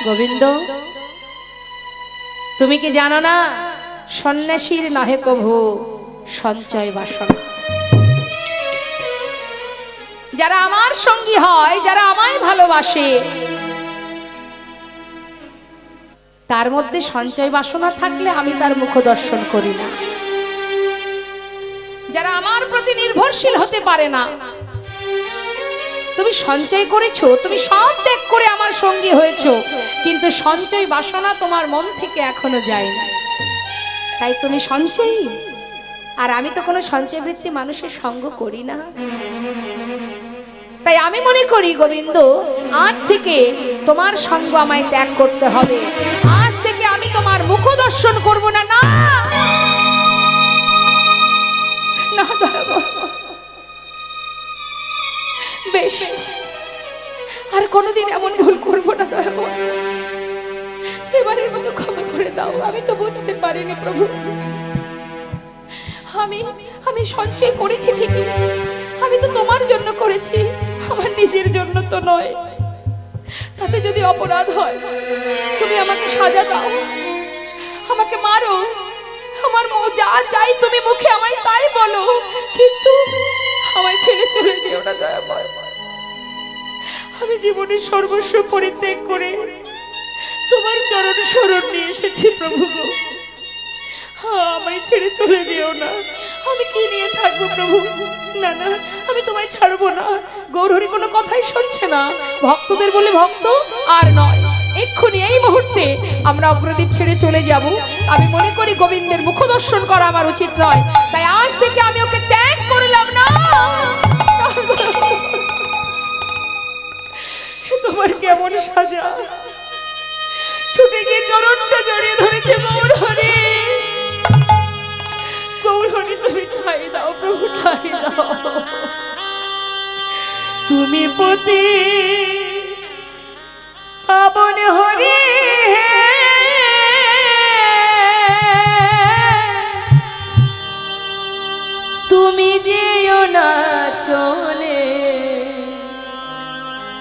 গোবিন্দ, তুমি কি জানো না সন্ন্যাসীর নহে কভু সঞ্চয় বাসনা। যারা আমার সঙ্গী হয়, যারা আমায় ভালোবাসে, তার মধ্যে সঞ্চয় বাসনা থাকলে আমি তার মুখ দর্শন করি না। যারা আমার প্রতি নির্ভরশীল হতে পারে না, তুমি সঞ্চয় করেছো, তুমি সব ত্যাগ করে আমার সঙ্গী হয়েছো, কিন্তু সঞ্চয় বাসনা তোমার মন থেকে এখনো যায়নি, তাই তুমি সঞ্চয়ী। আর আমি তো কোনো সঞ্চয় বৃত্তি মানুষের সঙ্গ করি না। তাই আমি মনে করি গোবিন্দ, আজ থেকে তোমার সঙ্গ আমায় ত্যাগ করতে হবে। আজ থেকে আমি তোমার মুখ দর্শন করব না। না না বেশ, আর কোনোদিন এমন ভুল করব না দয়াবো। এবারের মতো ক্ষমা করে দাও। আমি তো বুঝতে পারিনি প্রভু। আমি সঞ্চয় করেছি ঠিকই, আমি তো তোমার জন্য করেছি, আমার নিজের জন্য তো নয়। তাতে যদি অপরাধ হয়, তুমি আমাকে সাজা দাও, আমাকে মারো, আমার যা চাই তুমি মুখে আমায় তাই বলো, কিন্তু আমায় ছেড়ে চলে যেও না দয়াময়। আমি জীবনের সর্বস্ব পরিত্যাগ করে তোমার চরণ শরণ নিয়ে এসেছি প্রভু গো। আমায় ছেড়ে চলে যেও না। আমি কি নিয়ে থাকবো প্রভু? না না, আমি তোমায় ছাড়বো না। গৌরহরি কোনো কথাই শুনছে না। ভক্তদের বলে ভক্ত আর নয়। এক্ষুনি এই মুহূর্তে আমরা অগ্রদীপ ছেড়ে চলে যাব। আমি মনে করি গোবিন্দের মুখ দর্শন করা আমার উচিত নয়, তাই আজ থেকে আমি ওকে ত্যাগ করলাম না। তোমার কেমন সাজা! ছুটে গিয়ে চরণটা জড়িয়ে ধরেছে গৌরহরি। গৌরহরি, তুমি ঠাই দাও প্রভু, ঠাই দাও। তুমি পতি পাবন হরি, তুমি যেও না চলে,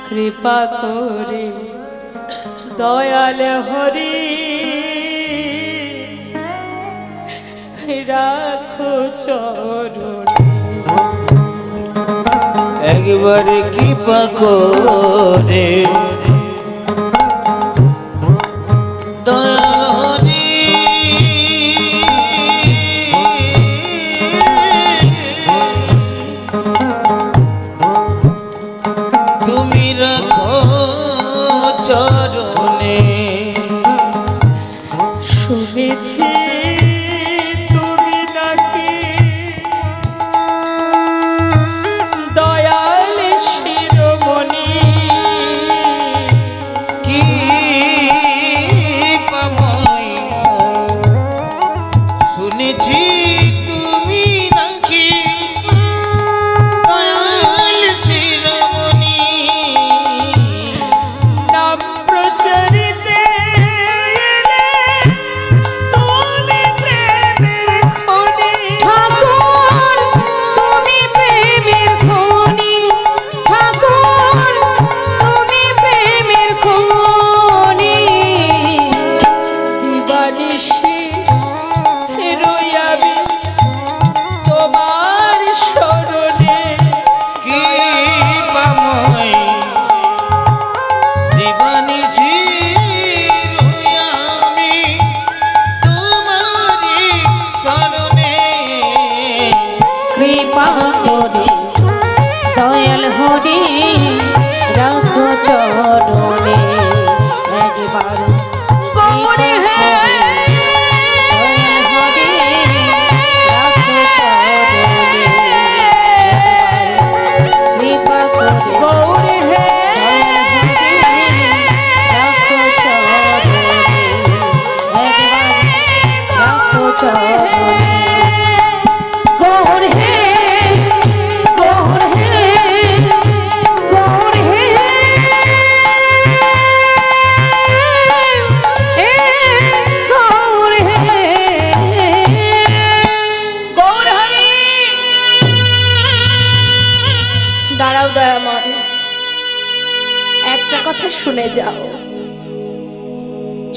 কৃপা করে দয়াল হরি রাখো চরণ। একবার কৃপা করে দয়াল হরি তুমি রাখো চরণে। শুনেছি তুমি নাকি দয়াল শিরোমণি,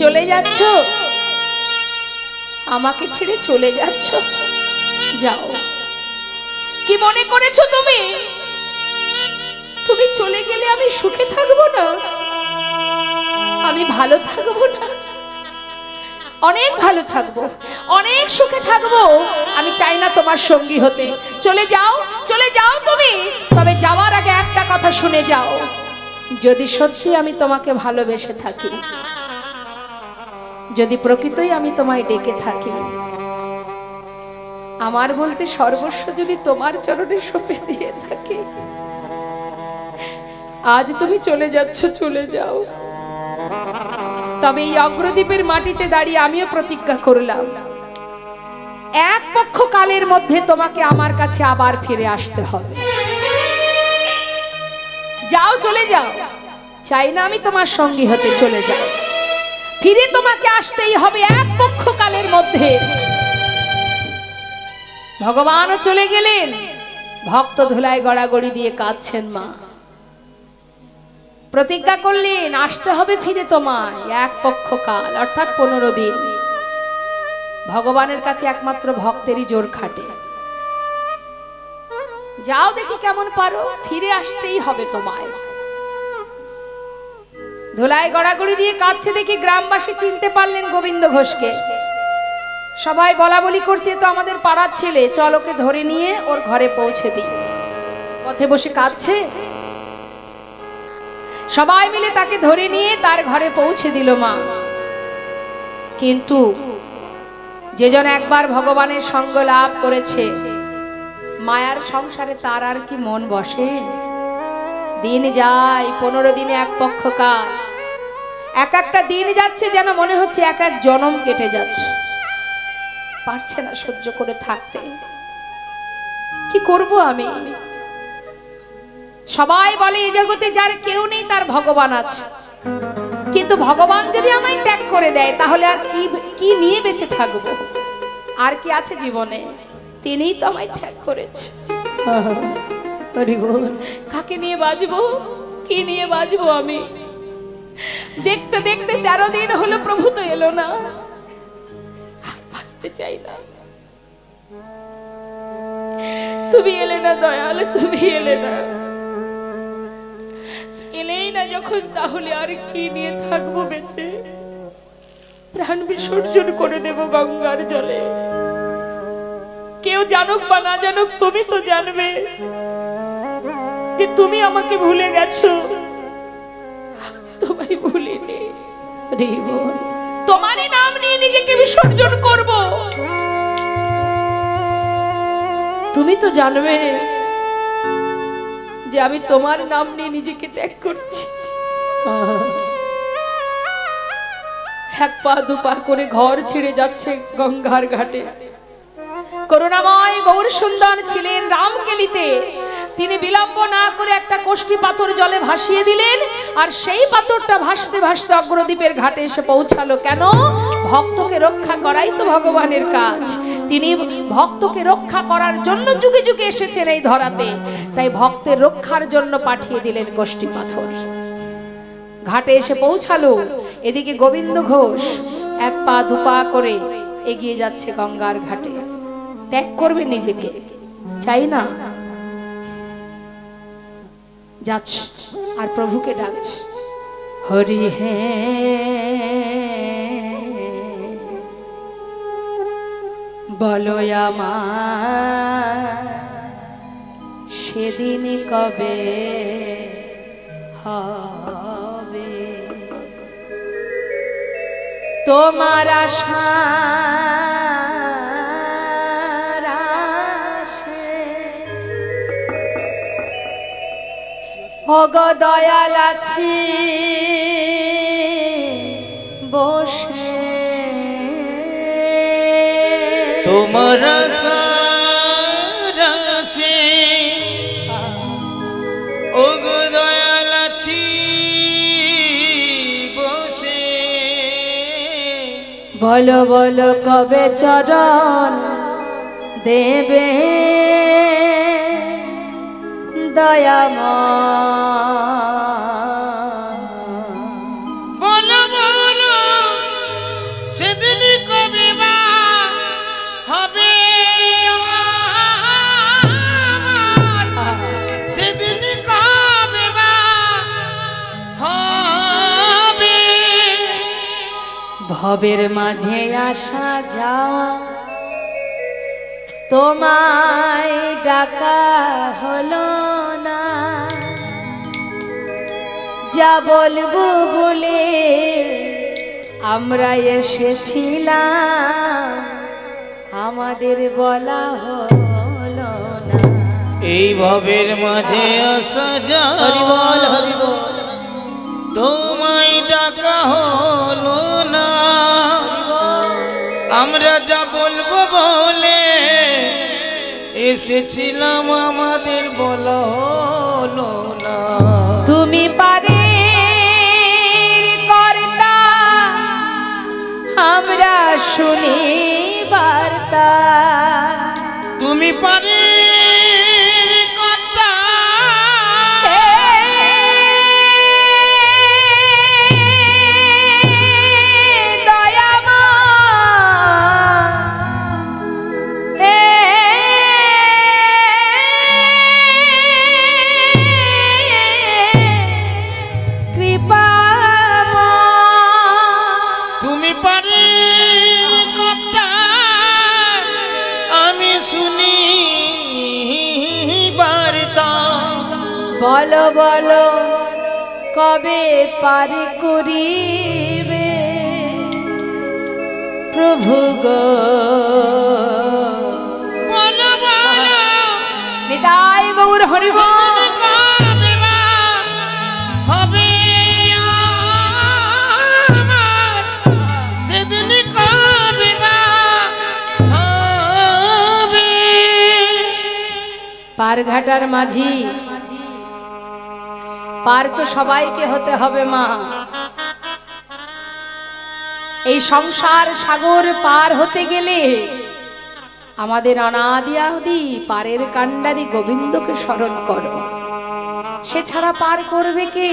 চলে যাচ্ছ, আমাকে ছেড়ে চলে যাচ্ছ? যাও। কি মনে করেছো তুমি? তুমি চলে গেলে আমি সুখে থাকবো না, আমি ভালো থাকবো না? অনেক ভালো থাকবো, অনেক সুখে থাকবো। আমি চাই না তোমার সঙ্গী হতে। চলে যাও, চলে যাও তুমি। তবে যাওয়ার আগে একটা কথা শুনে যাও, যদি সত্যি আমি তোমাকে ভালোবেসে থাকি, যদি প্রকৃতই আমি তোমায় ডেকে থাকি, আমার বলতে সর্বস্ব যদি তোমার চরণে সঁপে দিয়ে থাকি, আজ তুমি চলে যাচ্ছ, চলে যাও। তবে এই অগ্রদ্বীপের মাটিতে দাঁড়িয়ে আমিও প্রতিজ্ঞা করলাম, এক পক্ষ কালের মধ্যে তোমাকে আমার কাছে আবার ফিরে আসতে হবে। যাও, চলে যাও। চাই না আমি তোমার সঙ্গী হতে, চলে যাও। ফিরে তোমাকে আসতেই হবে এক পক্ষ কালের মধ্যে। ভগবানও চলে গেলেন, ভক্ত ধুলায় গড়াগড়ি দিয়ে কাঁদছেন মা। প্রতিজ্ঞা করলেন আসতে হবে ফিরে তোমায় এক পক্ষ কাল, অর্থাৎ 15 দিন। ভগবানের কাছে একমাত্র ভক্তেরই জোর খাটে। যাও, দেখি কেমন পারো, ফিরে আসতেই হবে তোমায়। ধুলায় গড়াগড়ি দিয়ে কাঁদছে দেখি গ্রামবাসী চিনতে পারলেন গোবিন্দ ঘোষকে। সবাই বলা বলি করছে, তো আমাদের পাড়ার ছেলে, চল ওকে ধরে নিয়ে ওর ঘরে পৌঁছে দিই। পথে বসে কাঁদছে, সবাই মিলে তাকে ধরে নিয়ে তার ঘরে পৌঁছে দিল মা। কিন্তু যেজন একবার ভগবানের সঙ্গ লাভ করেছে, মায়ার সংসারে তার আর কি মন বসে? দিন যায়, 15 দিনে এক পক্ষ কাল। এক একটা দিন যাচ্ছে যেন মনে হচ্ছে এক এক জনম কেটে যাচ্ছে। পারছে না সহ্য করে থাকতে। কি করব আমি? সবাই বলে এই জগতে যার কেউ নেই তার ভগবান আছে, কিন্তু ভগবান যদি আমায় ত্যাগ করে দেয় তাহলে আর কি নিয়ে বেঁচে থাকবো? আর কি আছে জীবনে? তিনিই তো আমায় ত্যাগ করেছে। কাকে নিয়ে বাঁচবো? কি নিয়ে বাঁচবো আমি? দেখতে দেখতে 13 দিন হলো, প্রভু তো এলো না। বাঁচতে চাই না। তুমি এলে না দয়াল, তুমি এলে না। এলেই না যখন, তাহলে আর কি নিয়ে থাকবো বেঁচে? প্রাণ বিসর্জন করে দেব গঙ্গার জলে। কেউ জানুক বা না জানুক, তুমি তো জানবে যে তুমি আমাকে ভুলে গেছো। তোমায় ভুলিনি। তোমারই নাম নিয়ে নিজেকে বিসর্জন করব। তুমি তো জানবে যে আমি তোমার নাম নিয়ে নিজেকে ত্যাগ করছি। এক পা দুপা করে ঘর ছেড়ে যাচ্ছে গঙ্গার ঘাটে। করুণাময় গৌর সুন্দর ছিলেন রামকেলিতে। তিনি বিলম্ব না করে একটা কোষ্ঠী পাথর জলে ভাসিয়ে দিলেন, আর সেই পাথরটা ভাসতে ভাসতে অগ্রদ্বীপের ঘাটে এসে পৌঁছালো। কেন? ভক্তকে রক্ষা করাই তো ভগবানের কাজ। তিনি ভক্তকে রক্ষা করার জন্য যুগে যুগে এসেছেন এই ধরাতে, তাই ভক্তের রক্ষার জন্য পাঠিয়ে দিলেন কোষ্ঠী পাথর। ঘাটে এসে পৌঁছালো। এদিকে গোবিন্দ ঘোষ এক পা দুপা করে এগিয়ে যাচ্ছে গঙ্গার ঘাটে। ত্যাগ করবে নিজেকে, চাই না, যাচ্ছে আর প্রভুকে ডাকছে, হরি হে বলো আমার সেদিন কবে হবে তোমার আশা অগ দয়াল আছি বসে তোমার আশারাশে ওগো দয়াল আছি বসে। বলো বলো কবে চরণ দেবে দয়াময়, বলো বলো ভবের মাঝে আসা যাওয়া তোমায় ডাকা হলো না, যা বলবো বলে আমরা এসেছিলাম আমাদের বলা হলো না। এই ভবের মাঝে আসা যাওয়া তোমায় ডাকা হলো না, আমরা যা বলবো বলে এসেছিলাম আমাদের বলা হলো না। তুমি পারে কর্তা আমরা শুনি বার্তা, তুমি পারে কর্তা বলো বলো কবে পার করিবে প্রভু গো, বলো বলো নিতাই গৌর হরি বল। হবে সেদিন কবে হবে। পারঘাটার মাঝি পার তো সবাইকে হতে হবে মা, এই সংসার সাগর পার হতে গেলে আমাদের অনাদি আদি পারের কান্ডারি গোবিন্দকে স্মরণ করো, সে ছাড়া পার করবে কে?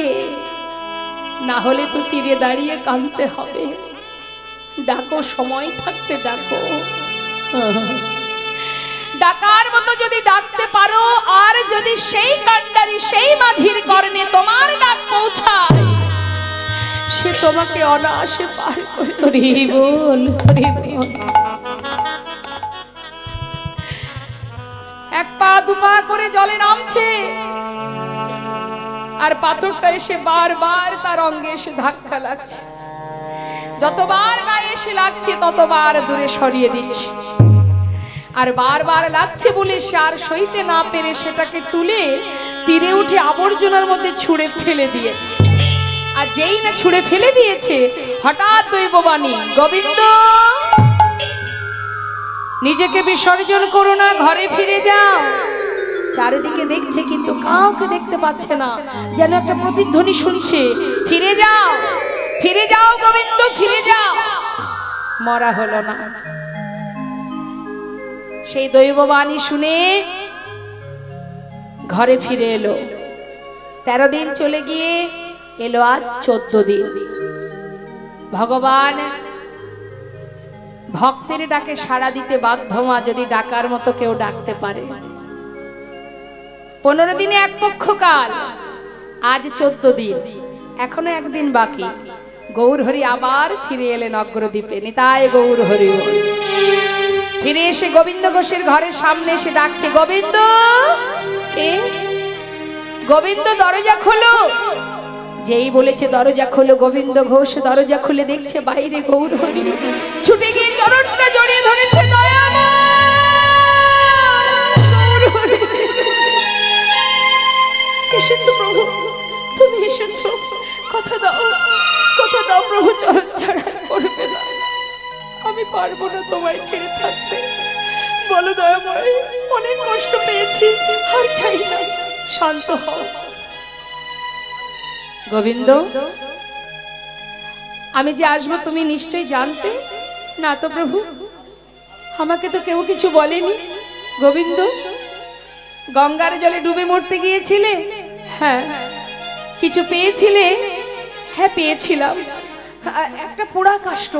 না হলে তো তীরে দাঁড়িয়ে কাঁদতে হবে। ডাকো, সময় থাকতে ডাকো, ডাকার মতো যদি ডাকতে পারো, আর যদি সেই কান্ডারি সেই মাঝির কর্ণে তোমার ডাক পৌঁছায়, সে তোমাকে অনায়াসে পার করে। হরি বল, হরি বল। এক পা দুপা করে জলে নামছে, আর পাথরটা এসে বারবার তার অঙ্গে এসে ধাক্কা লাগছে। যতবার গায়ে এসে লাগছে ততবার দূরে সরিয়ে দিচ্ছে, আর বারবার লাগছে বলে সে আর সইতে না পেরে সেটাকে তুলে তীরে উঠে আবর্জনার মধ্যে ছুঁড়ে ফেলে দিয়েছে। আর যেই না ছুঁড়ে ফেলে দিয়েছে, হঠাৎ দৈববাণী, গোবিন্দ নিজেকে বিসর্জন করো না, ঘরে ফিরে যাও। চারিদিকে দেখছে কিন্তু কাউকে দেখতে পাচ্ছে না, যেন একটা প্রতিধ্বনি শুনছে, ফিরে যাও, ফিরে যাও গোবিন্দ, ফিরে যাও। মরা হলো না। সেই দৈববাণী শুনে ঘরে ফিরে এলো। 13 দিন চলে গিয়ে এলো আজ 14 দিন। ভগবান ভক্তের ডাকে সাড়া দিতে বাধ্য মা, যদি ডাকার মতো কেউ ডাকতে পারে। 15 দিনে এক পক্ষ কাল, আজ 14 দিন, এখনো একদিন বাকি। গৌর হরি আবার ফিরে এলেন অগ্রদ্বীপে। নিতাই গৌর হরি বল। ফিরে এসে গোবিন্দ ঘোষের ঘরের সামনে এসে ডাকছে, গোবিন্দ কে? গোবিন্দ দরজা খোলো। যেই বলেছে দরজা খোলো, গোবিন্দ ঘোষ দরজা খুলে দেখছে বাইরে গৌর হরি। ছুটে গিয়ে চরণটা জড়িয়ে ধরেছে, এসেছো প্রভু, তুমি এসেছো, কথা দাও, কথা দাও প্রভু, চরণ ছাড়া করবে না, আমি পারবো না তোমায় ছেড়ে থাকতে। বলো দয়াময়, অনেক কষ্ট পেয়েছি, আর চাই না, শান্ত হও। গোবিন্দ, আমি যে আসবো তুমি নিশ্চয়ই জানতে না তো প্রভু? আমাকে তো কেউ কিছু বলেনি। গোবিন্দ, গঙ্গার জলে ডুবে মরতে গিয়েছিলে? হ্যাঁ। কিছু পেয়েছিলে? হ্যাঁ পেয়েছিলাম, একটা পোড়া কাষ্ঠ,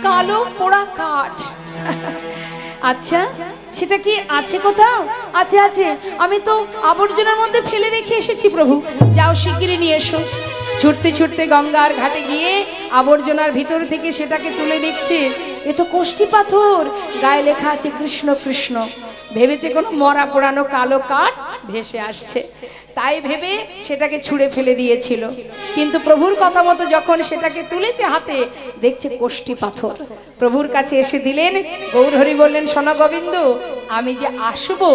কালো পোড়া কাঠ। আচ্ছা, সেটা কি আছে কোথাও? আছে আছে, আমি তো আবর্জনার মধ্যে ফেলে রেখে এসেছি প্রভু। যাও শিগগিরই নিয়ে এসো। ছুটতে ছুটতে গঙ্গার ঘাটে গিয়ে আবর্জনার ভিতর থেকে সেটাকে তুলে দেখছে, এ তো কোষ্ঠী পাথর, গায়ে লেখা আছে কৃষ্ণ কৃষ্ণ। ভেবেছে কোনো মরা পোড়ানো কালো কাঠ ভেসে আসছে, তাই ভেবে সেটাকে ছুঁড়ে ফেলে দিয়েছিল। কিন্তু প্রভুর কথা মতো যখন সেটাকে তুলেছে হাতে, দেখছে কোষ্ঠী পাথর। প্রভুর কাছে এসে দিলেন। গৌরহরি বললেন, শোনো গোবিন্দ, আমি যে আসবো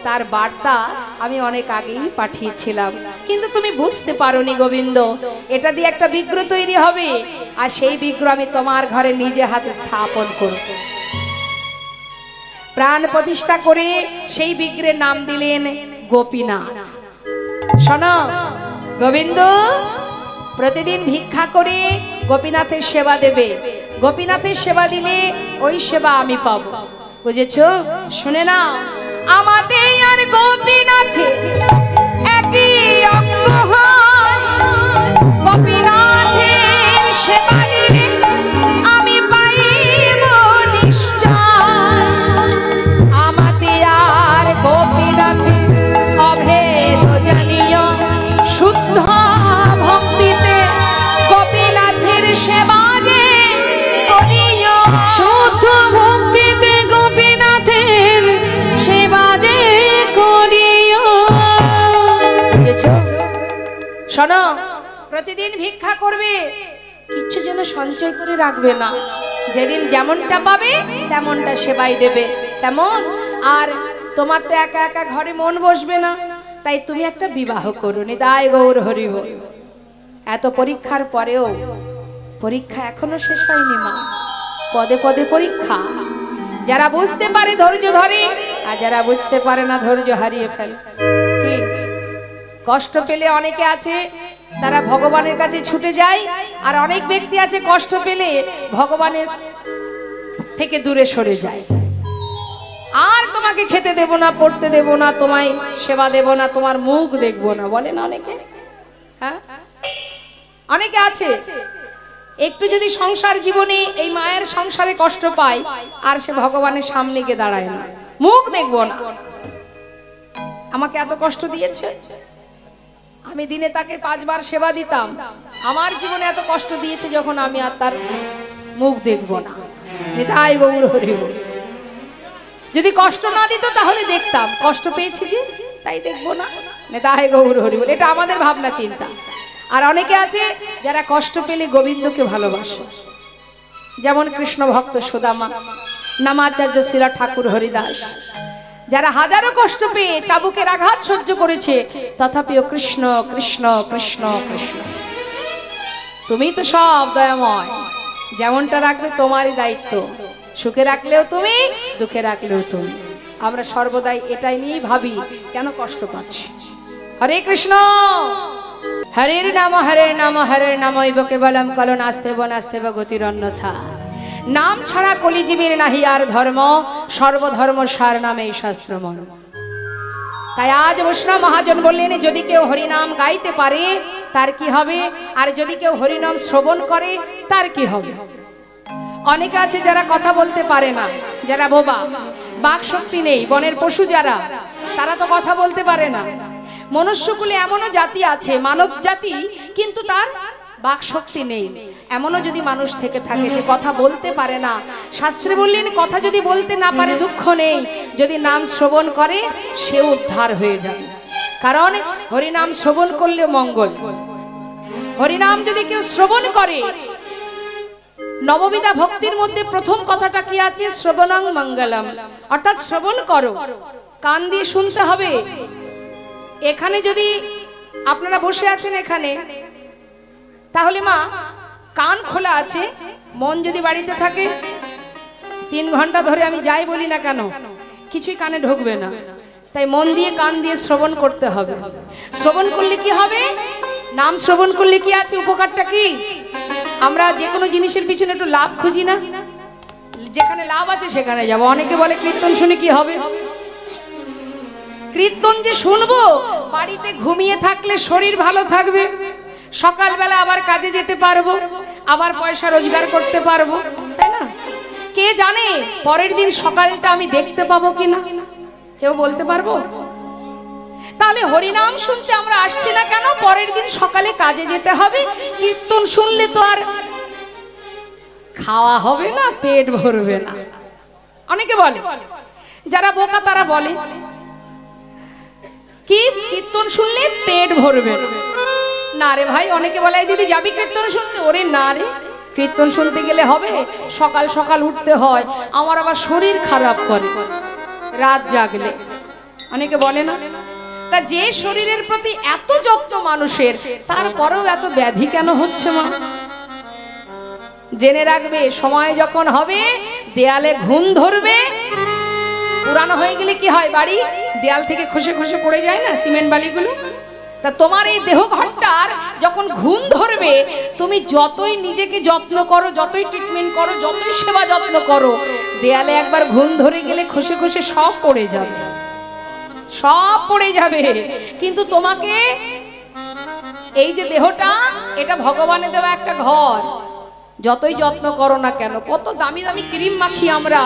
তার বার্তা আমি অনেক আগেই পাঠিয়েছিলাম, কিন্তু তুমি বুঝতে পারোনি গোবিন্দ। এটা দিয়ে একটা বিগ্রহ তৈরি হবে, আর সেই বিগ্রহ আমি তোমার ঘরে নিজে হাতে স্থাপন করব। প্রাণ প্রতিষ্ঠা করে সেই বিগ্রহের নাম দিলেন গোপীনাথ। শোনো গোবিন্দ, প্রতিদিন ভিক্ষা করে গোপীনাথের সেবা দেবে। গোপীনাথের সেবা দিলে ওই সেবা আমি পাবো, বুঝেছো? শুনে নাও, আমাদের আর গোপীনাথের একই অঙ্গ হয়। গোপীনাথের সেবা দিলে আমি পাইব নিশ্চয়। আমাদের আর গোপীনাথের অভেদ জানিও, শুদ্ধ ভক্তিতে গোপীনাথের সেবা যে করিও। শুদ্ধ ভক্তিতে গোপীনাথের সেবা যে করিও। শোনো, প্রতিদিন ভিক্ষা করবে, কিচ্ছু যেন সঞ্চয় করে রাখবে না। যেদিন যেমনটা পাবে তেমনটা সেবাই দেবে। কেমন? আর তোমার তো একা একা ঘরে মন বসবে না, তাই তুমি একটা বিবাহ করো। নিতাই গৌর হরি বল। এত পরীক্ষার পরেও পরীক্ষা এখনো শেষ হয়নি মা, পদে পদে পরীক্ষা। যারা বুঝতে পারে ধৈর্য ধরে, আর যারা বুঝতে পারে না ধৈর্য হারিয়ে ফেলে। কি কষ্ট পেলে অনেকে আছে তারা ভগবানের কাছে ছুটে যায়, আর অনেক ব্যক্তি আছে কষ্ট পেলে ভগবানের থেকে দূরে সরে যায়। আর তোমাকে খেতে দেব না, পড়তে দেব না, তোমায় সেবা দেব না, তোমার মুখ দেখবো না, বলে না অনেকে। হ্যাঁ, অনেকে আছে একটু যদি সংসার জীবনে এই মায়ের সংসারে কষ্ট পায়, আর সে ভগবানের সামনে গিয়ে দাঁড়ায় না, মুখ দেখবো না। আমাকে এত কষ্ট দিয়েছে, আমি দিনে তাকে 5 বার সেবা দিতাম, আমার জীবনে এত কষ্ট দিয়েছে যখন আমি আর তার মুখ দেখবো না। নিতাই গৌর হরি বল। যদি কষ্ট না দিত তাহলে দেখতাম, কষ্ট পেয়েছি যে তাই দেখবো না। নিতাই গৌর হরি বল। এটা আমাদের ভাবনা চিন্তা। আর অনেকে আছে যারা কষ্ট পেলে গোবিন্দকে ভালোবাসে, যেমন কৃষ্ণ ভক্ত সুদামা, নামাচার্য শিলা ঠাকুর হরিদাস, যারা হাজারো কষ্ট পেয়ে চাবুকের আঘাত সহ্য করেছে, তথাপিও কৃষ্ণ কৃষ্ণ কৃষ্ণ কৃষ্ণ। তুমি তো সব দয়াময়, যেমনটা রাখবে তোমারই দায়িত্ব। সুখে রাখলেও তুমি, দুঃখে রাখলেও তুমি। আমরা সর্বদাই এটাই নিয়েই ভাবি, কেন কষ্ট পাচ্ছি। হরে কৃষ্ণ, হরের নাম হরের নাম হরের নাম ইব কেবলম কলো নাস্তেব নাস্তেব গতির অন্যথা। নাম ছাড়া কলিজীবীর নাহি আর ধর্ম, সর্বধর্ম সার নামে শাস্ত্র মন। তাই আজ বৈষ্ণব মহাজন বললেন, যদি কেউ হরিনাম গাইতে পারে তার কি হবে, আর যদি কেউ হরিনাম শ্রবণ করে তার কি হবে। অনেকে আছে যারা কথা বলতে পারে না, যারা বোবা, বাক শক্তি নেই। বনের পশু যারা, তারা তো কথা বলতে পারে না। মনুষ্যকুলে এমনও জাতি আছে, মানব জাতি, কিন্তু তার বাক শক্তি নেই। এমনও যদি মানুষ থেকে থাকে যে কথা বলতে পারে না, শাস্ত্রে বললেন কথা যদি বলতে না পারে দুঃখ নেই, যদি নাম শ্রবণ করে সে উদ্ধার হয়ে যাবে। কারণ হরিনাম শ্রবণ করলে মঙ্গল। হরিনাম যদি কেউ শ্রবণ করে, নববিধা ভক্তির মধ্যে প্রথম কথাটা কি আছে? শ্রবণং মঙ্গলম, অর্থাৎ শ্রবণ করো, কান দিয়ে শুনতে হবে। এখানে যদি আপনারা বসে আছেন এখানে, তাহলে মা কান খোলা আছে, মন যদি বাড়িতে থাকে 3 ঘন্টা ধরে আমি যাই বলি না কেন, কিছুই কানে ঢুকবে না। তাই মন দিয়ে কান দিয়ে শ্রবণ করতে হবে। শ্রবণ করলে কি হবে? নাম শ্রবণ করলে কি আছে, উপকারটা কি? আমরা যে কোনো জিনিসের পিছনে একটু লাভ খুঁজি না, যেখানে লাভ আছে সেখানে যাব। অনেকে বলে কীর্তন শুনে কি হবে? কীর্তন যে শুনবো, বাড়িতে ঘুমিয়ে থাকলে শরীর ভালো থাকবে, সকালবেলা আবার কাজে যেতে পারবো, আবার পয়সা রোজগার করতে পারবো, তাই না? কে জানে পরের দিন সকালটা আমি দেখতে পাবো কিনা, কেউ বলতে পারবো? তাহলে হরিনাম শুনতে আমরা আসছি না কেন? পরের দিন সকালে কাজে যেতে হবে, কীর্তন শুনলে তো আর খাওয়া হবে না, পেট ভরবে না। অনেকে বলে, যারা বোকা তারা বলে কি কীর্তন শুনলে পেট ভরবে না রে ভাই। অনেকে বলে দিদি যাবি কীর্তন শুনতে? ওরে না রে, কীর্তন শুনতে গেলে হবে সকাল সকাল উঠতে হয়, আমার আবার শরীর খারাপ করে রাত জাগলে। অনেকে বলে না? তা যে শরীরের প্রতি এত যত্ন মানুষের, তারপরেও এত ব্যাধি কেন হচ্ছে মা? জেনে রাখবে, সময় যখন হবে দেয়ালে ঘুম ধরবে। পুরানো হয়ে গেলে কি হয়, বাড়ি দেয়াল থেকে খসে খসে পড়ে যায় না সিমেন্ট বালিগুলো? তা তোমার এই দেহ ঘরটার যখন ঘুম ধরবে, তুমি যতই নিজেকে যত্ন করো, যতই ট্রিটমেন্ট করো, যতই সেবা যত্ন করো, দেয়ালে একবার ঘুম ধরে গেলে খসে খসে সব পড়ে যাবে, সব পড়ে যাবে। কিন্তু তোমাকে এই যে দেহটা, এটা ভগবানের দেওয়া একটা ঘর, যতই যত্ন করো না কেন, কত দামি দামি ক্রিম মাখি আমরা,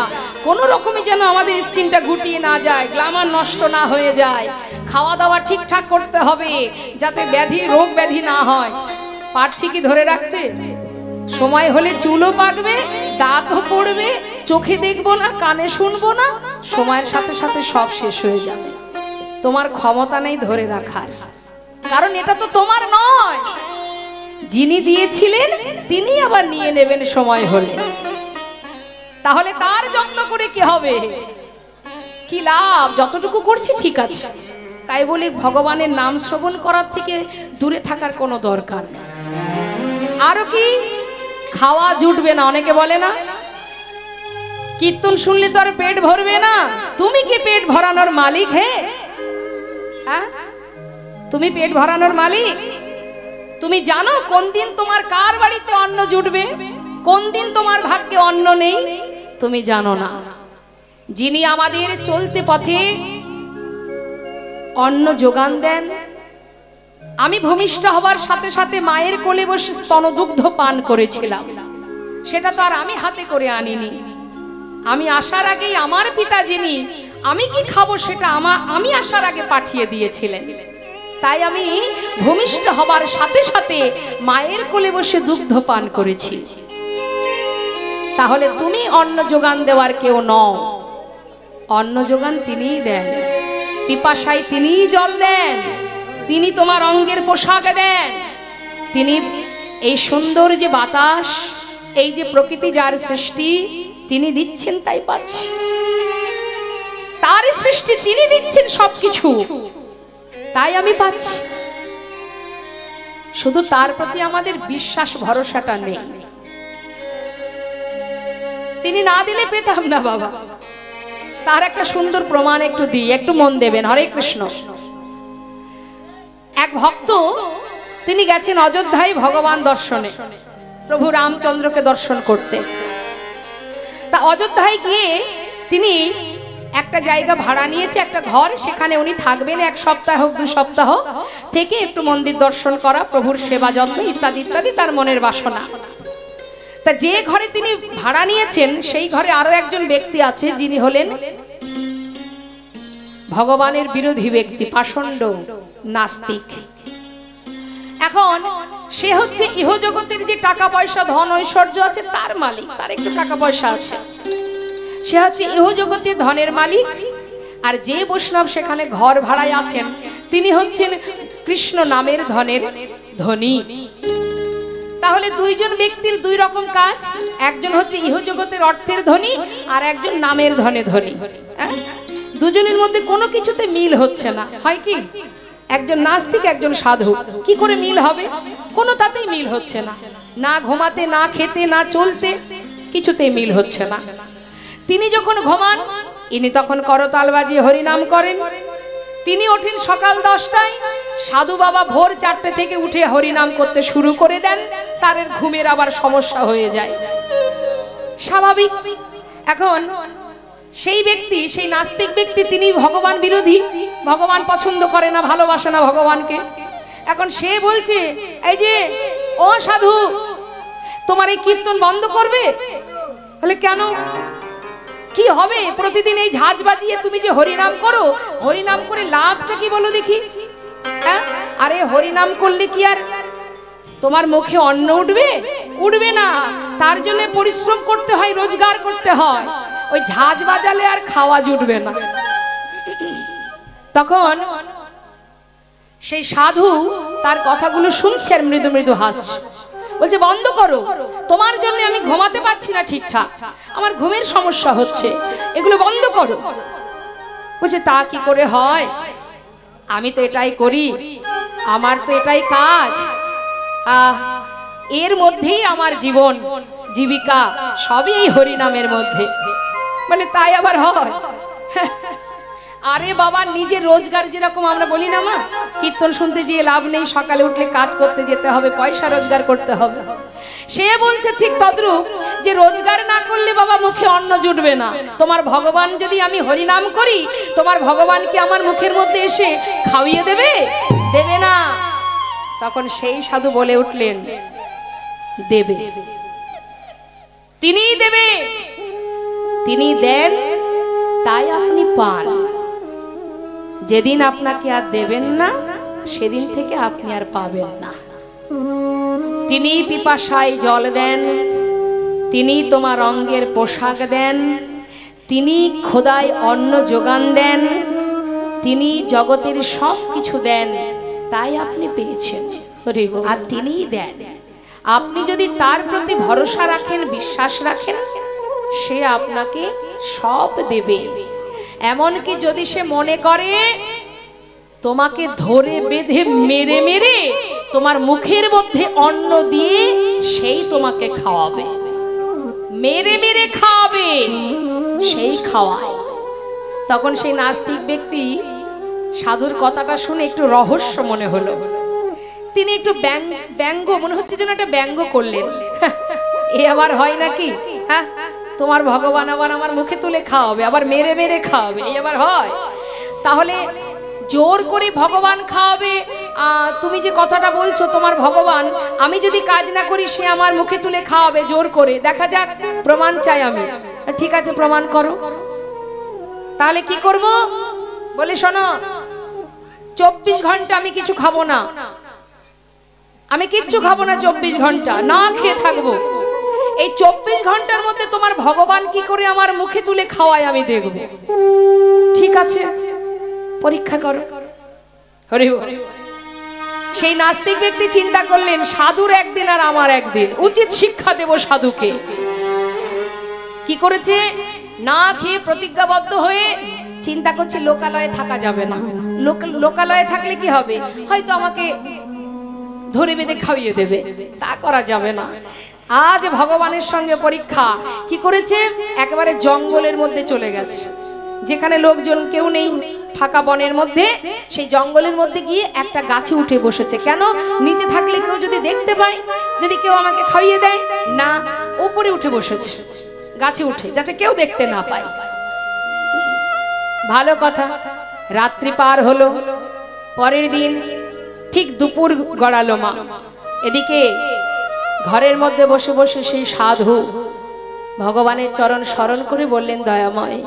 কোনো রকমই যেন আমাদের স্কিনটা গুটিয়ে না যায়, গ্ল্যামার নষ্ট না হয়ে যায়। খাওয়া দাওয়া ঠিকঠাক করতে হবে যাতে ব্যাধি, রোগ ব্যাধি না হয়। পারছি কি ধরে রাখতে? সময় হলে চুলও পাকবে, দাঁতও পড়বে, চোখে দেখবো না, কানে শুনবো না, সময়ের সাথে সাথে সব শেষ হয়ে যাবে। তোমার ক্ষমতা নেই ধরে রাখার, কারণ এটা তো তোমার নয়। যিনি দিয়েছিলেন তিনি আবার নিয়ে নেবেন সময় হলে। তাহলে তার যত্ন করে কি হবে, কি লাভ? যতটুকু করছি ঠিক আছে। তাই বলি ভগবানের নাম শ্রবণ করার থেকে দূরে থাকার কোনো দরকার নেই। আরো কি, খাওয়া জুটবে না। অনেকে বলে না কীর্তন শুনলে তো আর পেট ভরবে না। তুমি কি পেট ভরানোর মালিক? হ্যাঁ, তুমি পেট ভরানোর মালিক? তুমি জানো কোন দিন তোমার কার বাড়িতে অন্ন জুটবে, কোন দিন তোমার ভাগ্যে অন্ন নেই? তুমি জানো না। যিনি আমাদের চলতে পথে অন্ন যোগান দেন। আমি ভূমিষ্ঠ হবার সাথে সাথে মায়ের কোলে বসে স্তনদুগ্ধ পান করেছিলাম, সেটা তো আর আমি হাতে করে আনিনি। আমি আসার আগেই আমার পিতা যিনি, আমি কি খাবো সেটা আমি আসার আগে পাঠিয়ে দিয়েছিলেন। তাই আমি ভূমিষ্ঠ হবার সাথে সাথে মায়ের কোলে বসে দুগ্ধ পান করেছি। তাহলে তুমি অন্ন যোগান দেওয়ার কেউ নও, অন্ন যোগান তিনিই দেন। পিপাসায় তিনিই জল দেন, তিনি তোমার অঙ্গের পোশাক দেন, তিনি এই সুন্দর যে বাতাস, এই যে প্রকৃতি যার সৃষ্টি, তিনি দিচ্ছেন তাই পাচ্ছি। তার সৃষ্টি, তিনি দিচ্ছেন সবকিছু, তাই আমি পাচ্ছি। শুধু তার প্রতি আমাদের বিশ্বাস ভরসাটা নেই। তিনি না দিলে পেতাম না বাবা। তার একটা সুন্দর প্রমাণ একটু দিই, একটু মন দেবেন। হরে কৃষ্ণ। এক ভক্ত, তিনি গেছেন অযোধ্যায় ভগবান দর্শনে, প্রভু রামচন্দ্রকে দর্শন করতে। তা অযোধ্যায় গিয়ে তিনি একটা জায়গা ভাড়া নিয়েছে, একটা ঘর, সেখানে উনি থাকবেন 1 সপ্তাহ হোক 2 সপ্তাহ, থেকে একটু মন্দির দর্শন করা, প্রভুর সেবা যত্ন ইত্যাদি ইত্যাদি তার মনের বাসনা। তা যে ঘরে তিনি ভাড়া নিয়েছেন সেই ঘরে আরো একজন ব্যক্তি আছে, যিনি হলেন ভগবানের বিরোধী ব্যক্তি, পাষণ্ড নাস্তিক। এখন সে হচ্ছে ইহজগতের যে টাকা পয়সা ধন ঐশ্বর্য আছে তার মালিক, তার একটু টাকা পয়সা আছে, সে হচ্ছে ইহজগতের ধনের মালিক। আর যে বৈষ্ণব সেখানে ঘর ভাড়ায় আছেন তিনি হচ্ছেন কৃষ্ণ নামের ধনের ধনী। তাহলে দুইজন ব্যক্তির দুই রকম কাজ, একজন হচ্ছে ইহজগতের অর্থের ধনী আর একজন নামের ধনে ধনী। দুজনের মধ্যে কোনো কিছুতে মিল হচ্ছে না। হয় কি, একজন নাস্তিক একজন সাধু, কি করে মিল হবে? কোনো তাতেই মিল হচ্ছে না, না ঘুমাতে, না খেতে, না চলতে, কিছুতেই মিল হচ্ছে না। তিনি যখন ঘুমান ইনি তখন করতাল বাজিয়ে হরিনাম করেন। তিনি ওঠেন সকাল 10টায়, সাধু বাবা ভোর 4টে থেকে উঠে হরিনাম করতে শুরু করে দেন। তার ঘুমের আবার সমস্যা হয়ে যায়, স্বাভাবিক। এখন সেই ব্যক্তি, সেই নাস্তিক ব্যক্তি, তিনি ভগবান বিরোধী, ভগবান পছন্দ করে না, ভালোবাসে না ভগবানকে। এখন সে বলছে, এই যে ও সাধু, তোমার এই কীর্তন বন্ধ করবে? বলে কেন? কি হবে প্রতিদিন এই ঝাঁজ বাজিয়ে তুমি যে হরিনাম করো, হরিনাম করে লাভটা কি বলো দেখি? হ্যাঁ, আরে হরিনাম করলে কি আর তোমার মুখে অন্ন উঠবে? উঠবে না। তার জন্য পরিশ্রম করতে হয়, রোজগার করতে হয়। ওই ঝাঁজ বাজালে আর খাওয়া জুটবে না। তখন সেই সাধু তার কথাগুলো শুনছে আর মৃদু মৃদু হাসছে, বলছে বন্ধ করো, তোমার জন্য আমি ঘুমাতে পারছি না ঠিকঠাক, আমার ঘুমের সমস্যা হচ্ছে, এগুলো বন্ধ করো। বলছে তা কি করে হয়, আমি তো এটাই করি, আমার তো এটাই কাজ, এর মধ্যেই আমার জীবন জীবিকা, সবই এই হরিনামের মধ্যে। মানে তাই আবার হয়? আরে বাবা, নিজের রোজগার যেরকম আমরা বলি না মা, কীর্তন শুনতে গিয়ে লাভ নেই, সকালে উঠলে কাজ করতে যেতে হবে, পয়সা রোজগার করতে হবে। সে বলছে ঠিক তদ্রূপ, যে রোজগার না করলে বাবা মুখে অন্ন জুটবে না। তোমার ভগবান যদি আমি হরিনাম করি, তোমার ভগবান কি আমার মুখের মধ্যে এসে খাওয়িয়ে দেবে? দেবে না। তখন সেই সাধু বলে উঠলেন, দেবে, তিনিই দেবে, তিনি দেন তাই আপনি পান। যেদিন আপনাকে আর দেবেন না, সেদিন থেকে আপনি আর পাবেন না। তিনি পিপাসায় জল দেন, তিনি তোমার অঙ্গের পোশাক দেন, তিনি খোদায় অন্ন যোগান দেন, তিনি জগতের সব কিছু দেন, তাই আপনি পেয়েছেন। আর তিনিই দেন। আপনি যদি তার প্রতি ভরসা রাখেন, বিশ্বাস রাখেন, সে আপনাকে সব দেবে। এমনকি যদি সে মনে করে তোমাকে ধরে বেঁধে মেরে মেরে তোমার মুখের মধ্যে অন্ন দিয়ে সেই তোমাকে খাওয়াবে, মেরে মেরে খাওয়াবে, সেই খাওয়ায়। তখন সেই নাস্তিক ব্যক্তি সাধুর কথাটা শুনে একটু রহস্য মনে হলো। তিনি একটু ব্যঙ্গ, মনে হচ্ছে যেন একটা ব্যঙ্গ করলেন। এ আবার হয় নাকি? হ্যাঁ, তোমার ভগবান আবার আমার মুখে তুলে খাওয়াবে, আবার মেরে মেরে খাওয়াবে, এই আবার হয়? তাহলে জোর করে ভগবান খাওয়াবে? তুমি যে কথাটা বলছো তোমার ভগবান, আমি যদি কাজ না করি সে আমার মুখে তুলে খাওয়াবে জোর করে, দেখা যাক, প্রমাণ চাই আমি। ঠিক আছে, প্রমাণ করো। তাহলে কি করব? বলে শোনো, 24 ঘন্টা আমি কিছু খাবো না, আমি কিচ্ছু খাবো না, 24 ঘন্টা না খেয়ে থাকবো। এই 24 ঘন্টার মধ্যে তোমার ভগবান কি করে আমার মুখে তুলে খাওয়ায় আমি দেখব। ঠিক আছে, পরীক্ষা করো। হরি বল। সেই নাস্তিক ব্যক্তি চিন্তা করলেন, সাধুর একদিন আর আমার একদিন, উচিত শিক্ষা দেব সাধুকে। কি করেছে? না খেয়ে প্রতিজ্ঞাবদ্ধ হয়ে চিন্তা করছে লোকালয়ে থাকা যাবে না। লোকালয়ে থাকলে কি হবে? হয়তো আমাকে ধরে বেঁধে খাইয়ে দেবে, তা করা যাবে না। আজ ভগবানের সঙ্গে পরীক্ষা। কি করেছে? একেবারে জঙ্গলের মধ্যে চলে গেছে, যেখানে লোকজন কেউ নেই, ফাঁকা বনের মধ্যে। সেই জঙ্গলের মধ্যে গিয়ে একটা গাছে উঠে বসেছে। কেন? নিচে থাকলে কেউ যদি দেখতে পায়, যদি কেউ আমাকে খাইয়ে দেয় না, উপরে উঠে বসেছে গাছে উঠে, যাতে কেউ দেখতে না পায়। ভালো কথা। রাত্রি পার হলো, পরের দিন ঠিক দুপুর গড়ালো মা। এদিকে ঘরের মধ্যে বসে বসে সেই সাধু ভগবানের চরণ স্মরণ করে বললেন, দয়াময়,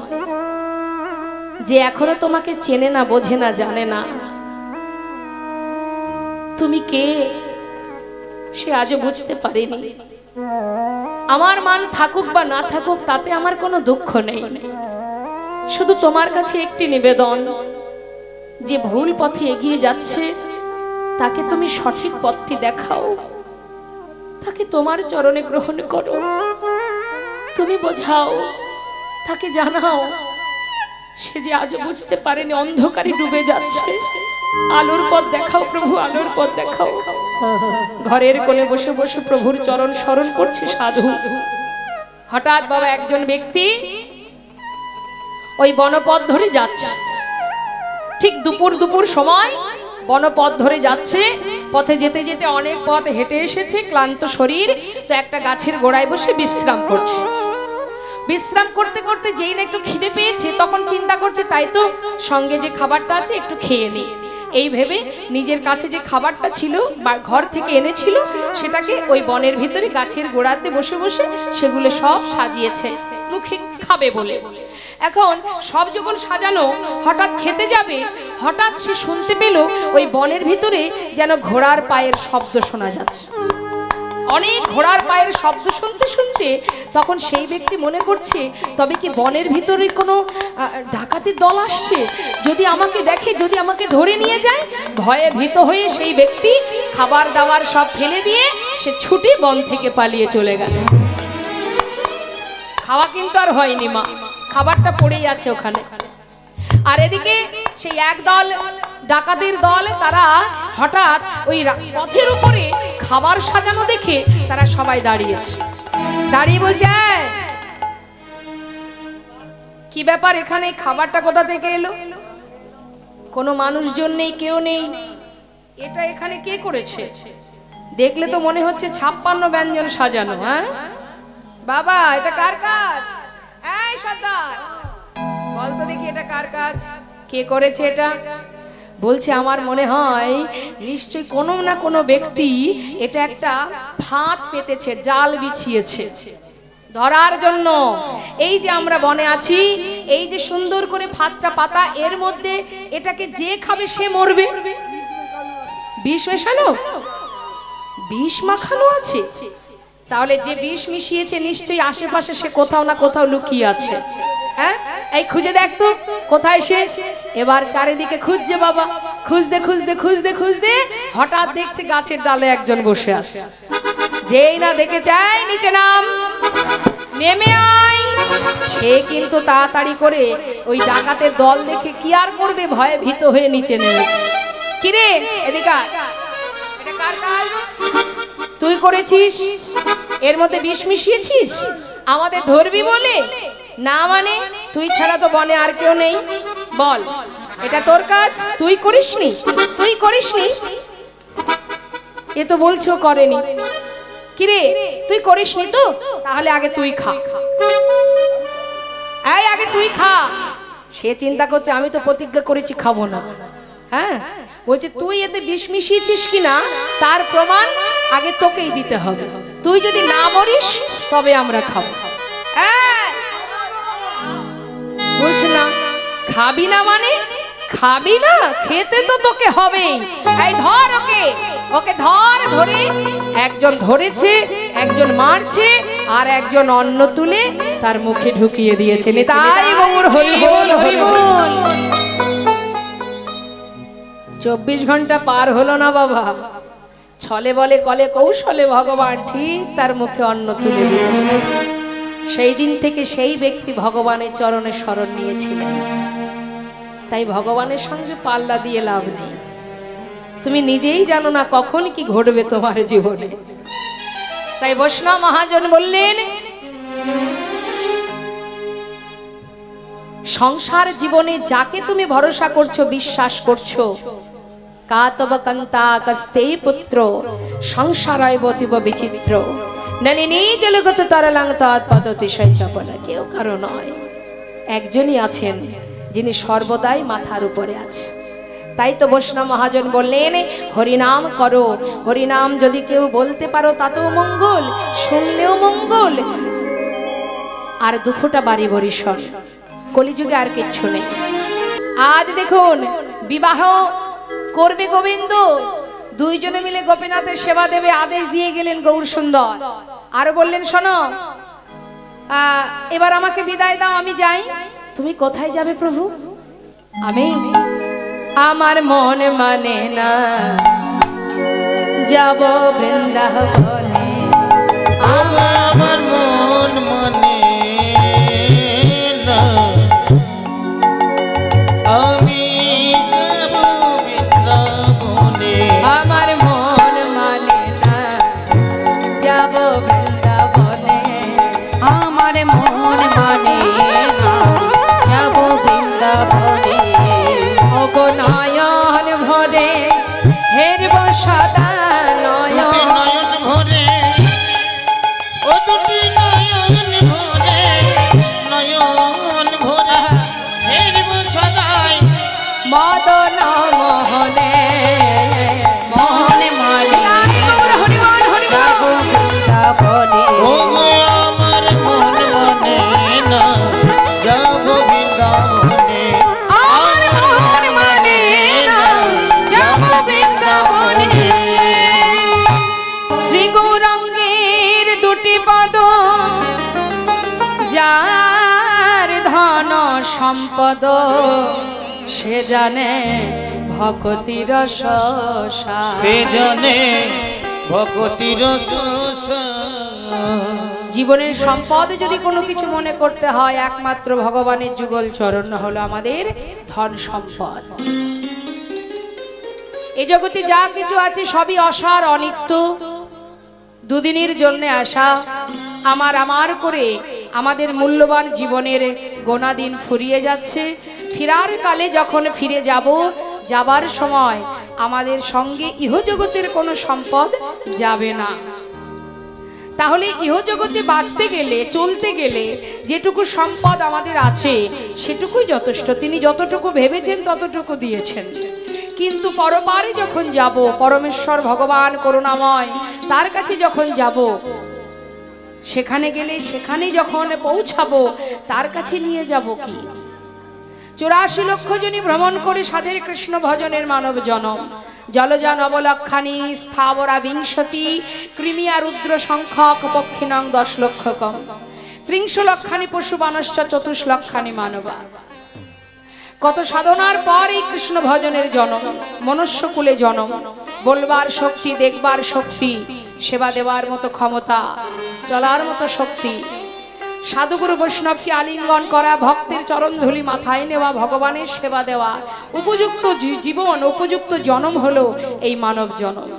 যে এখনো তোমাকে চেনে না, বোঝে না, জানে না তুমি কে, সে আজও বুঝতে পারেনি। আমার মান থাকুক বা না থাকুক তাতে আমার কোনো দুঃখ নেই, শুধু তোমার কাছে একটি নিবেদন, যে ভুল পথে এগিয়ে যাচ্ছে তাকে তুমি সঠিক পথটি দেখাও, তাকে তোমার চরণে গ্রহণ করো, তুমি বোঝাও, তাকে জানাও। সে যে আজও বুঝতে পারেনি, অন্ধকারে ডুবে যাচ্ছে, আলোর পথ দেখাও প্রভু, আলোর পথ দেখাও। ঘরের কোণে বসে বসে প্রভুর চরণ স্মরণ করছে সাধু। হঠাৎ বাবা একজন ব্যক্তি ওই বনপথ ধরে যাচ্ছে, ঠিক দুপুর দুপুর সময় বনপথ ধরে যাচ্ছে। পথে যেতে যেতে অনেক পথ হেঁটে এসেছে, ক্লান্ত শরীর, তো একটা গাছের গোড়ায় বসে বিশ্রাম করছে। বিশ্রাম করতে করতে যেই না একটু খিদে পেয়েছে, তখন চিন্তা করছে তাই তো সঙ্গে যে খাবারটা আছে একটু খেয়ে নি। এই ভেবে নিজের কাছে যে খাবারটা ছিল বা ঘর থেকে এনেছিল সেটাকে ওই বনের ভিতরে গাছের গোড়াতে বসে বসে সেগুলো সব সাজিয়েছে মুখে খাবে বলে। এখন সব যখন সাজানো, হঠাৎ খেতে যাবে, হঠাৎ সে শুনতে পেল ওই বনের ভিতরে যেন ঘোড়ার পায়ের শব্দ শোনা যাচ্ছে। অনেক ঘোড়ার পায়ের শব্দ শুনতে শুনতে তখন সেই ব্যক্তি মনে করছে, তবে কি বনের ভিতরে কোনো ডাকাতির দল আসছে? যদি আমাকে দেখে, যদি আমাকে ধরে নিয়ে যায়। ভয়ে ভীত হয়ে সেই ব্যক্তি খাবার দাবার সব ফেলে দিয়ে সে ছুটে বন থেকে পালিয়ে চলে গেল। খাওয়া কিন্তু আর হয়নি মা, খাবারটা পড়েই আছে ওখানে। আর এদিকে সেই একদল ডাকাতের দল, তারা হঠাৎ ওই পথের উপরে খাবার সাজানো দেখে তারা সবাই দাঁড়িয়েছে। দাঁড়িয়ে বলছে, কি ব্যাপার, এখানে খাবারটা কোথা থেকে এলো? কোনো মানুষজন নেই, কেউ নেই, এটা এখানে কে করেছে? দেখলে তো মনে হচ্ছে 56 ব্যঞ্জন সাজানো। হ্যাঁ বাবা, এটা কার কাজ? এই সর্দার, বল তো দেখি এটা কার কাজ, কে করেছে এটা? বলছে, আমার মনে হয় নিশ্চয়ই কোনো না কোনো ব্যক্তি এটা একটা ফাঁদ পেতেছে, জাল বিছিয়েছে ধরার জন্য। এই যে আমরা বনে আছি, এই যে সুন্দর করে ফাঁদটা পাতা, এর মধ্যে এটাকে যে খাবে সে মরবে। বিষ মেশানো, বিষ মাখানো আছে। তাহলে যে বিষ মিশিয়েছে নিশ্চয়ই আশেপাশে সে কোথাও না কোথাও লুকিয়ে আছে। হ্যাঁ, এই খুঁজে দেখ তো কোথায় সে। এবার চারিদিকে খুঁজছে বাবা, খুঁজতে খুঁজতে খুঁজতে খুঁজতে হঠাৎ দেখছে গাছের ডালে একজন বসে আছে। যেই না দেখে যায়, নিচে নাম, নেমে আয়। সে কিন্তু তাড়াতাড়ি করে ওই ডাকাতের দল দেখে কি আর করবে, ভয়ে ভীত হয়ে নিচে নেমেছে। কিরে এদিকে, এটা কার কাজ? তুই করেছিস? এর মধ্যে বিষ মিশিয়েছিস? আমাদের ধরবি বলে? না মানে তুই ছাড়া তো বনে আর কেউ নেই, বল এটা তোর কাজ, তুই করিসনি? তুই করিসনি? এ তো বলছো করেনি। কিরে তুই করিসনি তো? তাহলে আগে তুই খা, এই আগে তুই খা। সে চিন্তা করছে আমি তো প্রতিজ্ঞা করেছি খাবো না। হ্যাঁ, বলছে তুই এতে বিষ মিশিয়েছিস কিনা তার প্রমাণ আগে তোকেই দিতে হবে। তুই যদি না মরিস তবে আমরা খাবো। বলছে না, খাবি না মানে? খাবি না, খেতে তো তোকে হবেই। এই ধর ওকে, ওকে ধর। ধরে একজন ধরেছে, একজন মারছে, আর একজন অন্ন তুলে তার মুখে ঢুকিয়ে দিয়েছে। তাই গৌর হরি বল, হরি বল। 24 ঘন্টা পার হলো না বাবা, ছলে বলে কলে কৌশলে ভগবান ঠিক তার মুখে অন্ন তুলে দিল। সেই দিন থেকে সেই ব্যক্তি ভগবানের চরণে শরণ নিয়েছিলেন। তাই ভগবানের সঙ্গে পাল্লা দিয়ে লাভ নেই। তুমি নিজেই জানো না কখন কি ঘটবে তোমার জীবনে। তাই বৈষ্ণব মহাজন বললেন, সংসার জীবনে যাকে তুমি ভরসা করছো, বিশ্বাস করছো, কাতব কান্তা কস্তে পুত্র সংসারায় বতিব বিচিত্র নলিনী জলগত তরলাং তৎপদতিশয় চপলা। কেউ কারো নয়, একজনই আছেন যিনি সর্বদাই মাথার উপরে আছে। তাই তো বৈষ্ণব মহাজন বললেন, হরিনাম করো। হরিনাম যদি কেউ বলতে পারো তাতেও মঙ্গল, শুনলেও মঙ্গল। আর দুঃখটা বাড়ি বরিশন, কলিযুগে আর কিচ্ছু নেই। আজ দেখুন বিবাহ করবে গোবিন্দ, দুইজনে মিলে গোপীনাথের সেবা দেবে আদেশ দিয়ে গেলেন গৌর সুন্দর। আর বললেন, শোনো এবার আমাকে বিদায় দাও, আমি যাই। তুমি কোথায় যাবে প্রভু? আমি, আমার মন মানে না যাব বৃন্দাবনে। আমার মন মানে না আমি যাব বৃন্দাবনে। আমার মন মানে না যাব বৃন্দাবনে। আমার মন মানে না যাব বৃন্দাবনে। ওগো নয়ন ভরে হেরব সদা নয়ন, নয়ন ভরে ও দুটি সম্পদ সে জানে ভক্তির শশা। সে জানে ভক্তির শশা। জীবনের সম্পদ যদি কোনো কিছু মনে করতে হয়, একমাত্র ভগবানের যুগল চরণ হলো আমাদের ধন সম্পদ। এই জগতে যা কিছু আছে সবই অসার, অনিত্য, দুদিনের জন্য আসা। আমার করে আমাদের মূল্যবান জীবনের গোনা দিন ফুরিয়ে যাচ্ছে। ফিরার কালে যখন ফিরে যাব, যাবার সময় আমাদের সঙ্গে ইহজগতের কোনো সম্পদ যাবে না। তাহলে ইহজগতে বাঁচতে গেলে, চলতে গেলে যেটুকু সম্পদ আমাদের আছে সেটুকুই যথেষ্ট। তিনি যতটুকু ভেবেছেন ততটুকু দিয়েছেন। কিন্তু পরপারে যখন যাব, পরমেশ্বর ভগবান করুণাময়, তার কাছে যখন যাব, সেখানে গেলে, সেখানে যখন পৌঁছাবো, তার কাছে নিয়ে যাব কি? 84 লক্ষ জনী ভ্রমণ করে সাধের কৃষ্ণ ভজনের মানব জনম। জলজা নবলক্ষানি স্থাবরা বিংশতি, কৃমিয়া রুদ্র সংখ্যক পক্ষিণং 10 লক্ষ কম, 30 লক্ষানি পশু বানশ্চ 24 লক্ষানি মানবা। কত সাধনার পর এই কৃষ্ণ ভজনের জনম, মনুষ্যকুলে জনম। বলবার শক্তি, দেখবার শক্তি, সেবা দেওয়ার মতো ক্ষমতা, চলার মতো শক্তি, সাধুগুরু বৈষ্ণবকে আলিঙ্গন করা, ভক্তের চরণ ধুলি মাথায় নেওয়া, ভগবানের সেবা দেওয়া, উপযুক্ত জীবন, উপযুক্ত জনম হলো এই মানব জনম।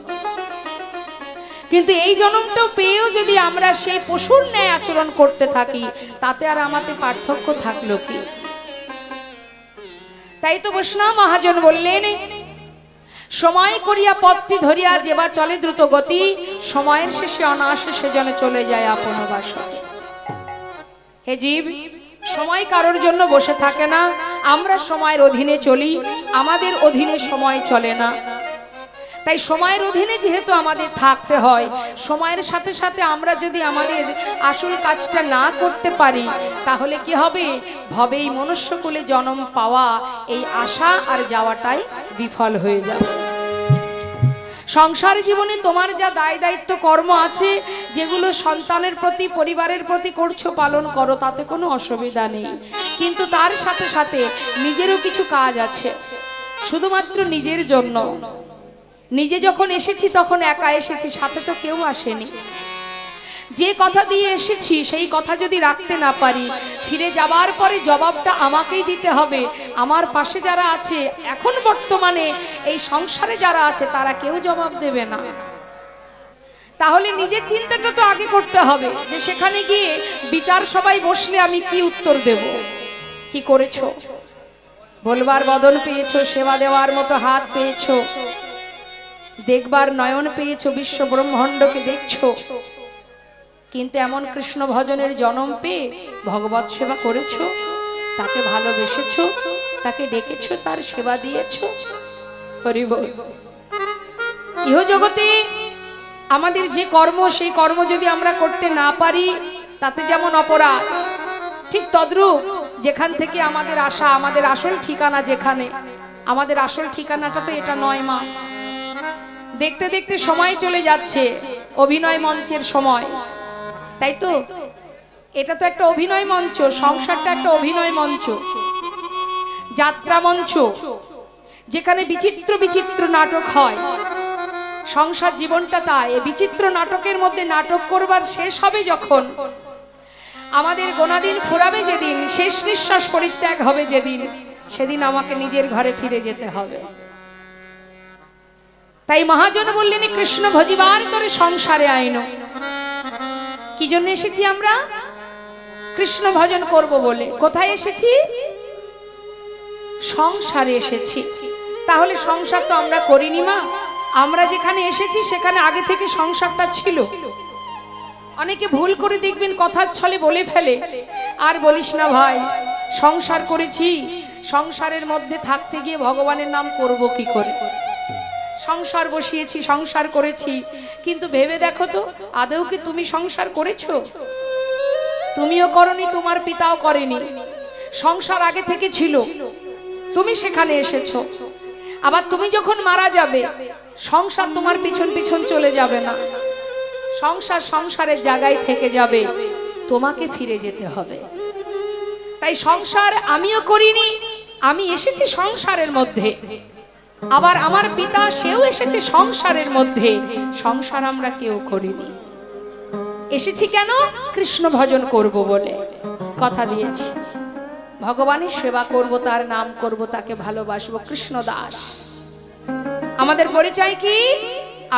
কিন্তু এই জনমটাও পেয়েও যদি আমরা সেই পশুর ন্যায় আচরণ করতে থাকি, তাতে আর আমাদের পার্থক্য থাকলো কি? তাই তো বৈষ্ণব মহাজন বললেন, সময় করিয়া পথটি ধরিয়া যেবা চলে দ্রুত গতি, সময়ের শেষে অনায়াসে সে যেন চলে যায় আপন বাসনে। হে জীব, সময় কারোর জন্য বসে থাকে না। আমরা সময়ের অধীনে চলি, আমাদের অধীনে সময় চলে না। তাই সময়ের অধীনে যেহেতু আমাদের থাকতে হয়, সময়ের সাথে সাথে আমরা যদি আমাদের আসল কাজটা না করতে পারি, তাহলে কি হবে? ভবেই মনুষ্যকুলে জন্ম পাওয়া, এই আশা আর যাওয়াটাই বিফল হয়ে যাবে। সংসার জীবনে তোমার যা দায় দায়িত্ব কর্ম আছে, যেগুলো সন্তানের প্রতি, পরিবারের প্রতি করছো, পালন করো, তাতে কোনো অসুবিধা নেই। কিন্তু তার সাথে সাথে নিজেরও কিছু কাজ আছে, শুধুমাত্র নিজের জন্য। নিজে যখন এসেছি তখন একা এসেছি, সাথে তো কেউ আসেনি। যে কথা দিয়ে এসেছি সেই কথা যদি রাখতে না পারি, ফিরে যাবার পরে জবাবটা আমাকেই দিতে হবে। আমার পাশে যারা আছে, এখন বর্তমানে এই সংসারে যারা আছে, তারা কেউ জবাব দেবে না। তাহলে নিজের চিন্তাটা তো আগে করতে হবে, যে সেখানে গিয়ে বিচার সভায় বসলে আমি কি উত্তর দেব। কি করেছো? বলবার বদন পেয়েছো, সেবা দেওয়ার মতো হাত পেয়েছো, দেখবার নয়ন পেয়েছো, বিশ্ব ব্রহ্মাণ্ডকে দেখছো, কিন্তু এমন কৃষ্ণ ভজনের জন্ম পেয়ে ভগবত সেবা করেছো, তাকে ভালোবেসেছো, তাকে ডেকেছো, তার সেবা দিয়েছো। হরি বল। ইহ জগতে আমাদের যে কর্ম, সেই কর্ম যদি আমরা করতে না পারি, তাতে যেমন অপরাধ, ঠিক তদ্রূপ যেখান থেকে আমাদের আশা, আমাদের আসল ঠিকানা যেখানে, আমাদের আসল ঠিকানাটা তো এটা নয় মা। দেখতে দেখতে সময় চলে যাচ্ছে, অভিনয় মঞ্চের সময়, তাই তো? এটা তো একটা অভিনয় মঞ্চ, সংসারটা একটা অভিনয় মঞ্চ, যাত্রা মঞ্চ, যেখানে বিচিত্র বিচিত্র নাটক হয়। সংসার জীবনটা তাই, এই বিচিত্র নাটকের মধ্যে নাটক করবার শেষ হবে যখন, আমাদের গোনাদিন ফুরাবে যেদিন, শেষ নিঃশ্বাস পরিত্যাগ হবে যেদিন, সেদিন আমাকে নিজের ঘরে ফিরে যেতে হবে। তাই মহাজন বললেন, কৃষ্ণ ভজিবার করে সংসারে আইনো। কি জন্য এসেছি আমরা? কৃষ্ণ ভজন করব বলে। কোথায় এসেছি? সংসারে এসেছি। তাহলে সংসার তো আমরা করিনি মা। আমরা যেখানে এসেছি সেখানে আগে থেকে সংসারটা ছিল। অনেকে ভুল করে দেখবেন, কথার ছলে বলে ফেলে, আর বলিস না ভাই, সংসার করেছি, সংসারের মধ্যে থাকতে গিয়ে ভগবানের নাম করব কি করে? সংসার বসিয়েছি, সংসার করেছি, কিন্তু ভেবে দেখো তো, আদৌ কি তুমি সংসার করেছো? তুমিও করনি, তোমার পিতাও করেনি। সংসার আগে থেকে ছিল, তুমি সেখানে এসেছো। আবার তুমি যখন মারা যাবে, সংসার তোমার পিছন পিছন চলে যাবে না, সংসার সংসারের জায়গায় থেকে যাবে, তোমাকে ফিরে যেতে হবে। তাই সংসার আমিও করিনি, আমি এসেছি সংসারের মধ্যে, আবার আমার পিতা সেও এসেছে সংসারের মধ্যে, সংসার আমরা কেউ করিনি। এসেছি কেন? কৃষ্ণ ভজন করব বলে কথা দিয়েছি, ভগবানের সেবা করব, তার নাম করব, তাকে ভালোবাসবো। কৃষ্ণ দাস আমাদের পরিচয় কি?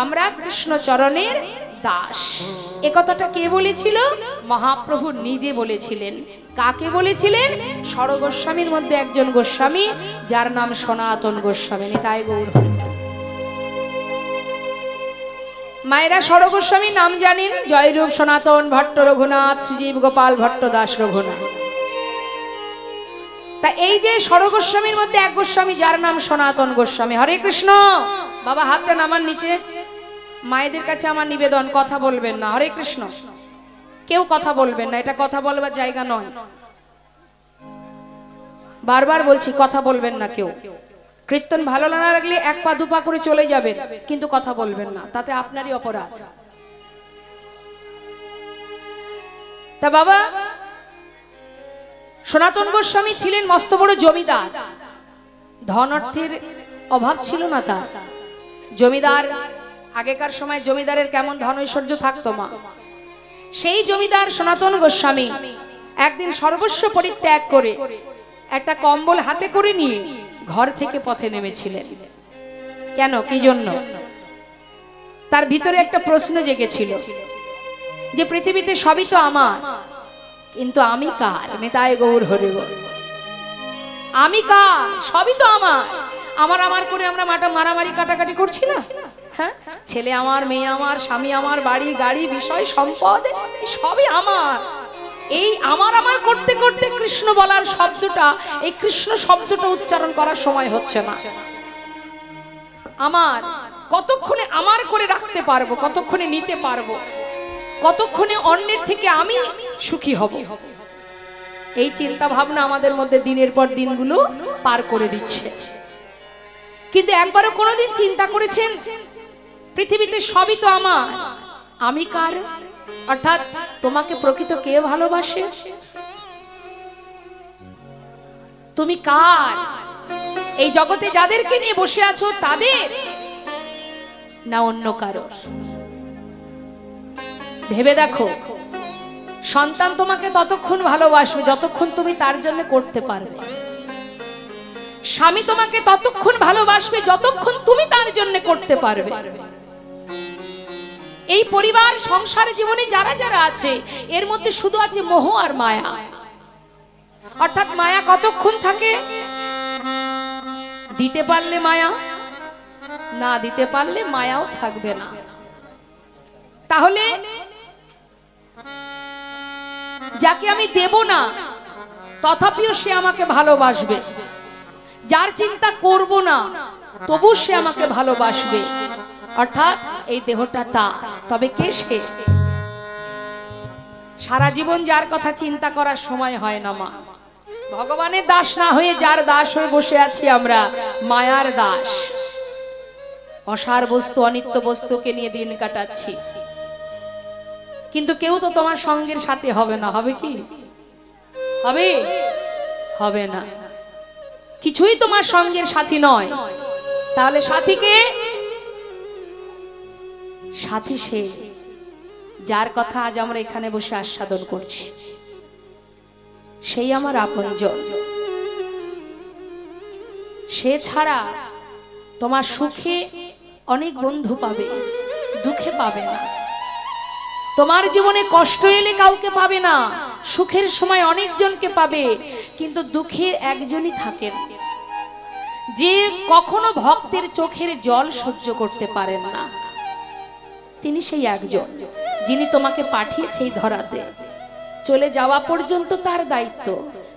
আমরা কৃষ্ণ চরণের দাস। এ কথাটা কে বলেছিল? মহাপ্রভু নিজে বলেছিলেন। কাকে বলেছিলেন? ষড় গোস্বামীর মধ্যে একজন গোস্বামী, যার নাম সনাতন গোস্বামী। নিতাই গৌর হরি। মায়েরা ষড় গোস্বামীর নাম জানেন? জয়রূপ সনাতন ভট্ট রঘুনাথ, শ্রীজীব গোপাল ভট্ট দাস রঘুনাথ। তা এই যে ষড় গোস্বামীর মধ্যে এক গোস্বামী, যার নাম সনাতন গোস্বামী। হরে কৃষ্ণ। বাবা হাতটা নামান নিচে। মায়েদের কাছে আমার নিবেদন, কথা বলবেন না। হরে কৃষ্ণ। কেউ কথা বলবেন না, এটা কথা বলবার জায়গা নয়। বারবার বলছি, কথা বলবেন না কেউ। কীর্তন ভালো না লাগলে এক পা দুপা করে চলে যাবেন, কিন্তু কথা বলবেন না, তাতে আপনারই অপরাধ। তা বাবা সনাতন গোস্বামী ছিলেন মস্ত বড় জমিদার। ধন অর্থের অভাব ছিল না তার। জমিদার, আগেকার সময় জমিদারের কেমন ধন ঐশ্বর্য থাকতো মা। সেই জমিদার সনাতন গোস্বামী একদিন সর্বস্ব পরিত্যাগ করে একটা কম্বল হাতে করে নিয়ে ঘর থেকে পথে নেমেছিলেন। কেন, কি জন্য? তার ভিতরে একটা প্রশ্ন জেগেছিল যে পৃথিবীতে সবই তো আমার, কিন্তু আমি কার? নিতাই গৌর হরি বল। আমি কার? সবই তো আমার। আমার আমার করে আমরা মারামারি কাটাকাটি করছি না? হ্যাঁ, ছেলে আমার, মেয়ে আমার, স্বামী আমার, বাড়ি গাড়ি বিষয় সম্পদ সবই আমার। এই আমার আমার করতে করতে কৃষ্ণ বলার শব্দটা, এই কৃষ্ণ শব্দটা উচ্চারণ করার সময় হচ্ছে না। আমার কতক্ষণে আমার করে রাখতে পারবো, কতক্ষণে নিতে পারবো, কতক্ষণে অন্যের থেকে আমি সুখী হব, এই চিন্তা ভাবনা আমাদের মধ্যে দিনের পর দিনগুলো পার করে দিচ্ছে। কিন্তু একবারও কোনোদিন চিন্তা করেছেন পৃথিবীতে সবই তো আমার, আমি কার? অর্থাৎ তোমাকে প্রকৃত কে ভালোবাসে? তুমি কার? এই জগতে যাদেরকে নিয়ে বসে আছো তাদের, না অন্য কারো? ভেবে দেখো, সন্তান তোমাকে ততক্ষণ ভালোবাসবে যতক্ষণ তুমি তার জন্য করতে পারবে। স্বামী তোমাকে ততক্ষণ ভালোবাসবে যতক্ষণ তুমি তার জন্য করতে পারবে। এই পরিবার সংসার জীবনে যারা যারা আছে, এর মধ্যে শুধু আছে মোহ আর মায়া। অর্থাৎ মায়া কতক্ষণ থাকে? দিতে পারলে মায়া, না দিতে পারলে মায়াও থাকবে না। তাহলে যাকে আমি দেব না তথাপিও সে আমাকে ভালোবাসবে, যার চিন্তা করব না তবু সে আমাকে ভালোবাসবে। অর্থাৎ এই দেহটা তার, তবে কে সে? সারা জীবন যার কথা চিন্তা করার সময় হয় না মা। ভগবানের দাস না হয়ে যার দাস হয়ে বসে আছি আমরা, মায়ার দাস। অসার বস্তু, অনিত্য বস্তুকে নিয়ে দিন কাটাচ্ছি। কিন্তু কেউ তো তোমার সঙ্গের সাথে হবে না। হবে কি? হবে? হবে না। কিছুই তোমার সঙ্গের সাথী নয়। তাহলে সাথীকে? সাথী সে যার কথা আজ আমরা এখানে বসে আস্বাদন করছি, সেই আমার আপনজন। সে ছাড়া তোমার সুখে অনেক বন্ধু পাবে, দুঃখে পাবে না। তোমার জীবনে কষ্ট এলে কাউকে পাবে না, সুখের সময় অনেকজনকে পাবে, কিন্তু দুঃখের একজনই থাকেন, যে কখনো ভক্তের চোখের জল সহ্য করতে পারেন না। তিনি সেই একজন যিনি তোমাকে পাঠিয়েছে এই ধরাতে। চলে যাওয়া পর্যন্ত তার দায়িত্ব।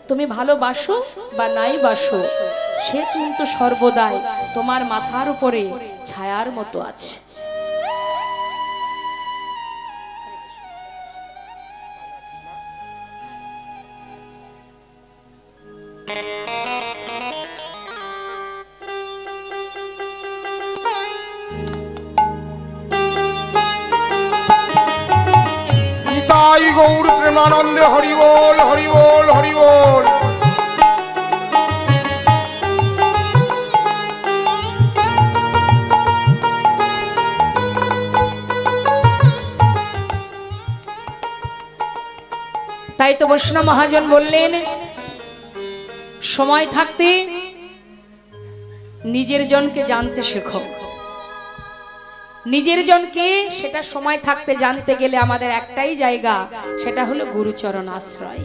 তুমি ভালোবাসো বা নাই বাসো, সে কিন্তু সর্বদাই তোমার মাথার উপরে ছায়ার মতো আছে। গৌর প্রেমানন্দে হরি বল, হরি বল, হরি বল। তাই তো বৈষ্ণব মহাজন বললেন, সময় থাকতে নিজের জনকে জানতে শেখো। নিজের জনকে সেটা সময় থাকতে জানতে গেলে আমাদের একটাই জায়গা, সেটা হলো গুরুচরণ আশ্রয়।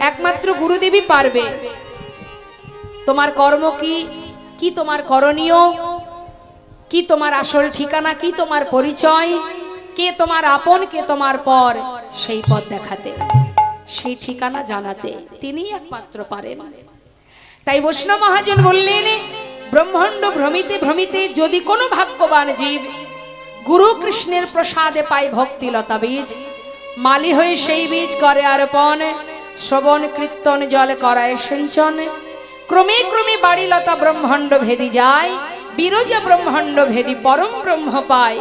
একমাত্র গুরুদেবই পারবে তোমার কর্ম কি, কি তোমার করণীয়, কি তোমার আসল ঠিকানা, কি তোমার পরিচয়, কে তোমার আপন, কে তোমার পর, সেই পথ দেখাতে, সেই ঠিকানা জানাতে তিনিই একমাত্র পারেন। তাই বৈষ্ণব মহাজন বললেন, ব্রহ্মাণ্ড ভ্রমিতে ভ্রমিতে যদি কোনো ভাগ্যবান জীব গুরু কৃষ্ণের প্রসাদে পায় ভক্তিলতা বীজ, মালি হয়ে সেই বীজ করে আরোপণ, শ্রবণ কীর্তন জল করায় সিঞ্চন, ক্রমে ক্রমে বাড়িলতা ব্রহ্মাণ্ড ভেদি যায়, বিরজা ব্রহ্মাণ্ড ভেদি পরম ব্রহ্ম পায়,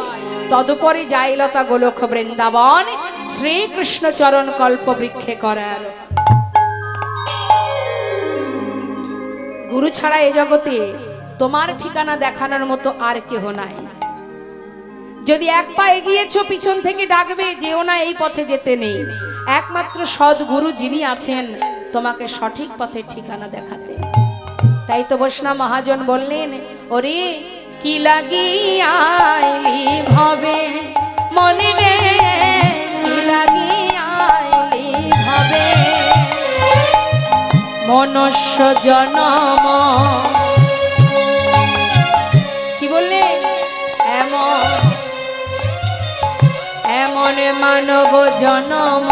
তদুপরি যায় লতা গোলক বৃন্দাবন, শ্রীকৃষ্ণ চরণ কল্প বৃক্ষে করার। গুরু ছাড়া এ জগতে তোমার ঠিকানা দেখানোর মতো আর কেহ নাই। যদি এক পা এগিয়েছো, পিছন থেকে ডাকবে যেও না, এই পথে যেতে নেই। একমাত্র সদ্গুরু যিনি আছেন তোমাকে সঠিক পথের ঠিকানা দেখাতে। তাই তো বৈষ্ণব মহাজন বললেন, ওরে কি লাগিয়া আইলি ভবে মনে রে, কি লাগিয়া আইলি ভবে মনুষ্য জনম। কি বললেন? এমন এমন মানব জনম।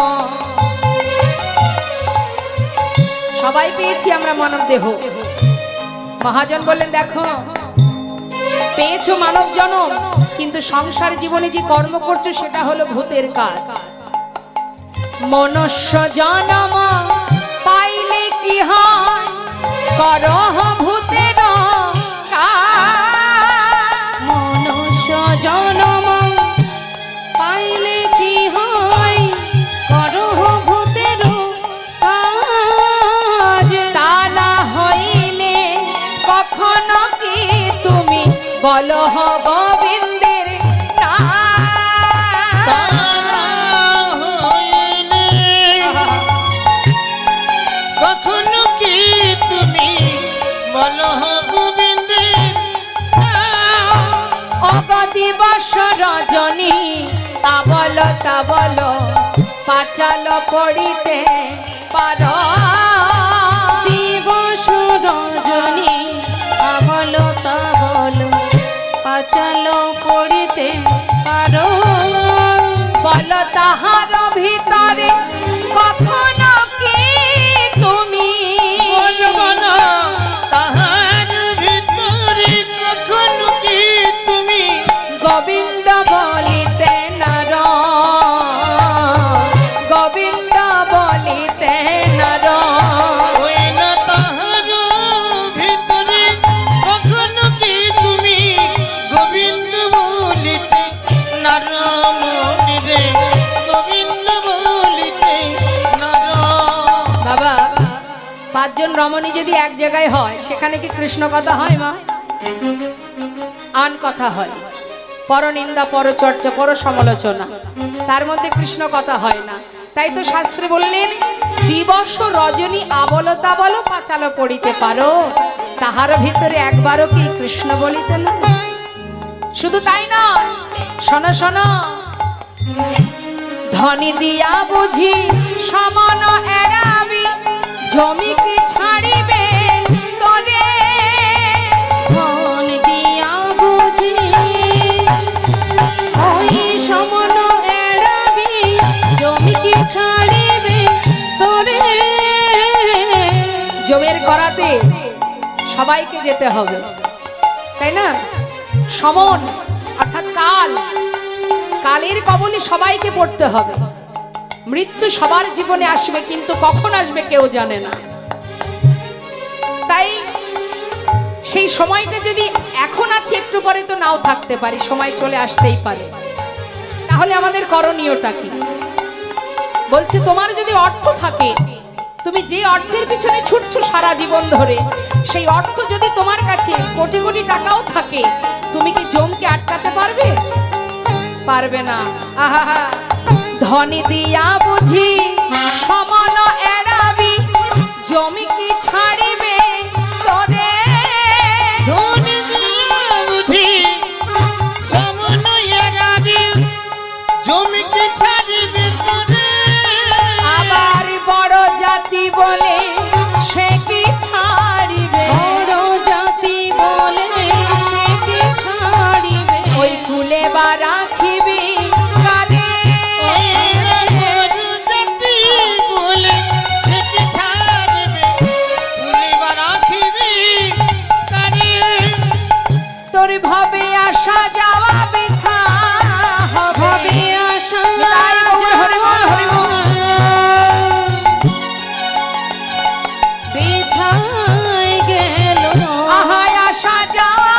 সবাই পেয়েছি আমরা মানব দেহ। মহাজন বললেন, দেখো পেয়েছো মানব জনম, কিন্তু সংসার জীবনে যে কর্ম করছো সেটা হলো ভূতের কাজ। মনুষ্য জনম পাইলে কি হয়, করহ ভূতের কাজ। মনুষ্য জনম পাইলে কি হয়, করহ ভূতের কাজ। তা না হইলে কখনো কি তুমি বলো গোবিন্দের নাম। কখনো কি তুমি বলো গোবিন্দের অগদিবস রজনী তা বলো পাচাল পড়িতে পারো। দিবস রজনী বলো তা বলো পাচাল পড়িতে পারো। বলো তাহার ভিতরে কখনো কি তুমি বলো বলো তাহার ভিতরে কখনো কি তুমি গোবিন্দ বলিতে নর, গোবিন্দ বলিতে নর। ওই না তাহার ভিতরে কখনো কি তুমি গোবিন্দ বলিতে নর মনে রে, গোবিন্দ বলিতে নর। বাবা, পাঁচজন রমণী যদি এক জায়গায় হয় সেখানে কি কৃষ্ণ কথা হয় মা? আন কথা হয়, পরনিন্দা, পরচর্চা, পর সমালোচনা, তার মধ্যে কৃষ্ণ কথা হয় না। তাই তো শাস্ত্রে বললেন, দিবস রজনী আবলতা বলো পাচালো পড়িতে পারো, তাহার ভিতরে একবারও কি কৃষ্ণ বলিতে না। শুধু তাই না, শোনো শোনো, ধনী দিয়া বুঝি সমান এড়াবি, জমিকে ছাড়িবে তোরে। ধন দিয়া বুঝি ওই সমন এড়াবি, জমিকে ছাড়িবে তোরে। জমের করাতে সবাইকে যেতে হবে, তাই না? সমন অর্থাৎ কাল, কালের কবলে সবাইকে পড়তে হবে। মৃত্যু সবার জীবনে আসবে, কিন্তু কখন আসবে কেউ জানে না। তাই সেই সময়টা যদি এখন আছে, একটু পরে তো নাও থাকতে পারি, সময় চলে আসতেই পারে। তাহলে আমাদের করণীয়টা কি? বলছে, তোমার যদি অর্থ থাকে, তুমি যে অর্থের পিছনে ছুটছো সারা জীবন ধরে, সেই অর্থ যদি তোমার কাছে কোটি কোটি টাকাও থাকে, তুমি কি জমকে আটকাতে পারবে? পারবে না। আহা, ধনী দিয়া বুঝি জাতি বলে সে কি ছাড়িবে, বড় জাতি বলে সে কি ছাড়িবে, ওই কুলে বা রাখিবি কারে, তোর ভাবে আসা যাওয়া বৃথা হবে, আশা তাই বল হরি বল, হরি বল। বৃথায় গেল, আহায় আসা যাওয়া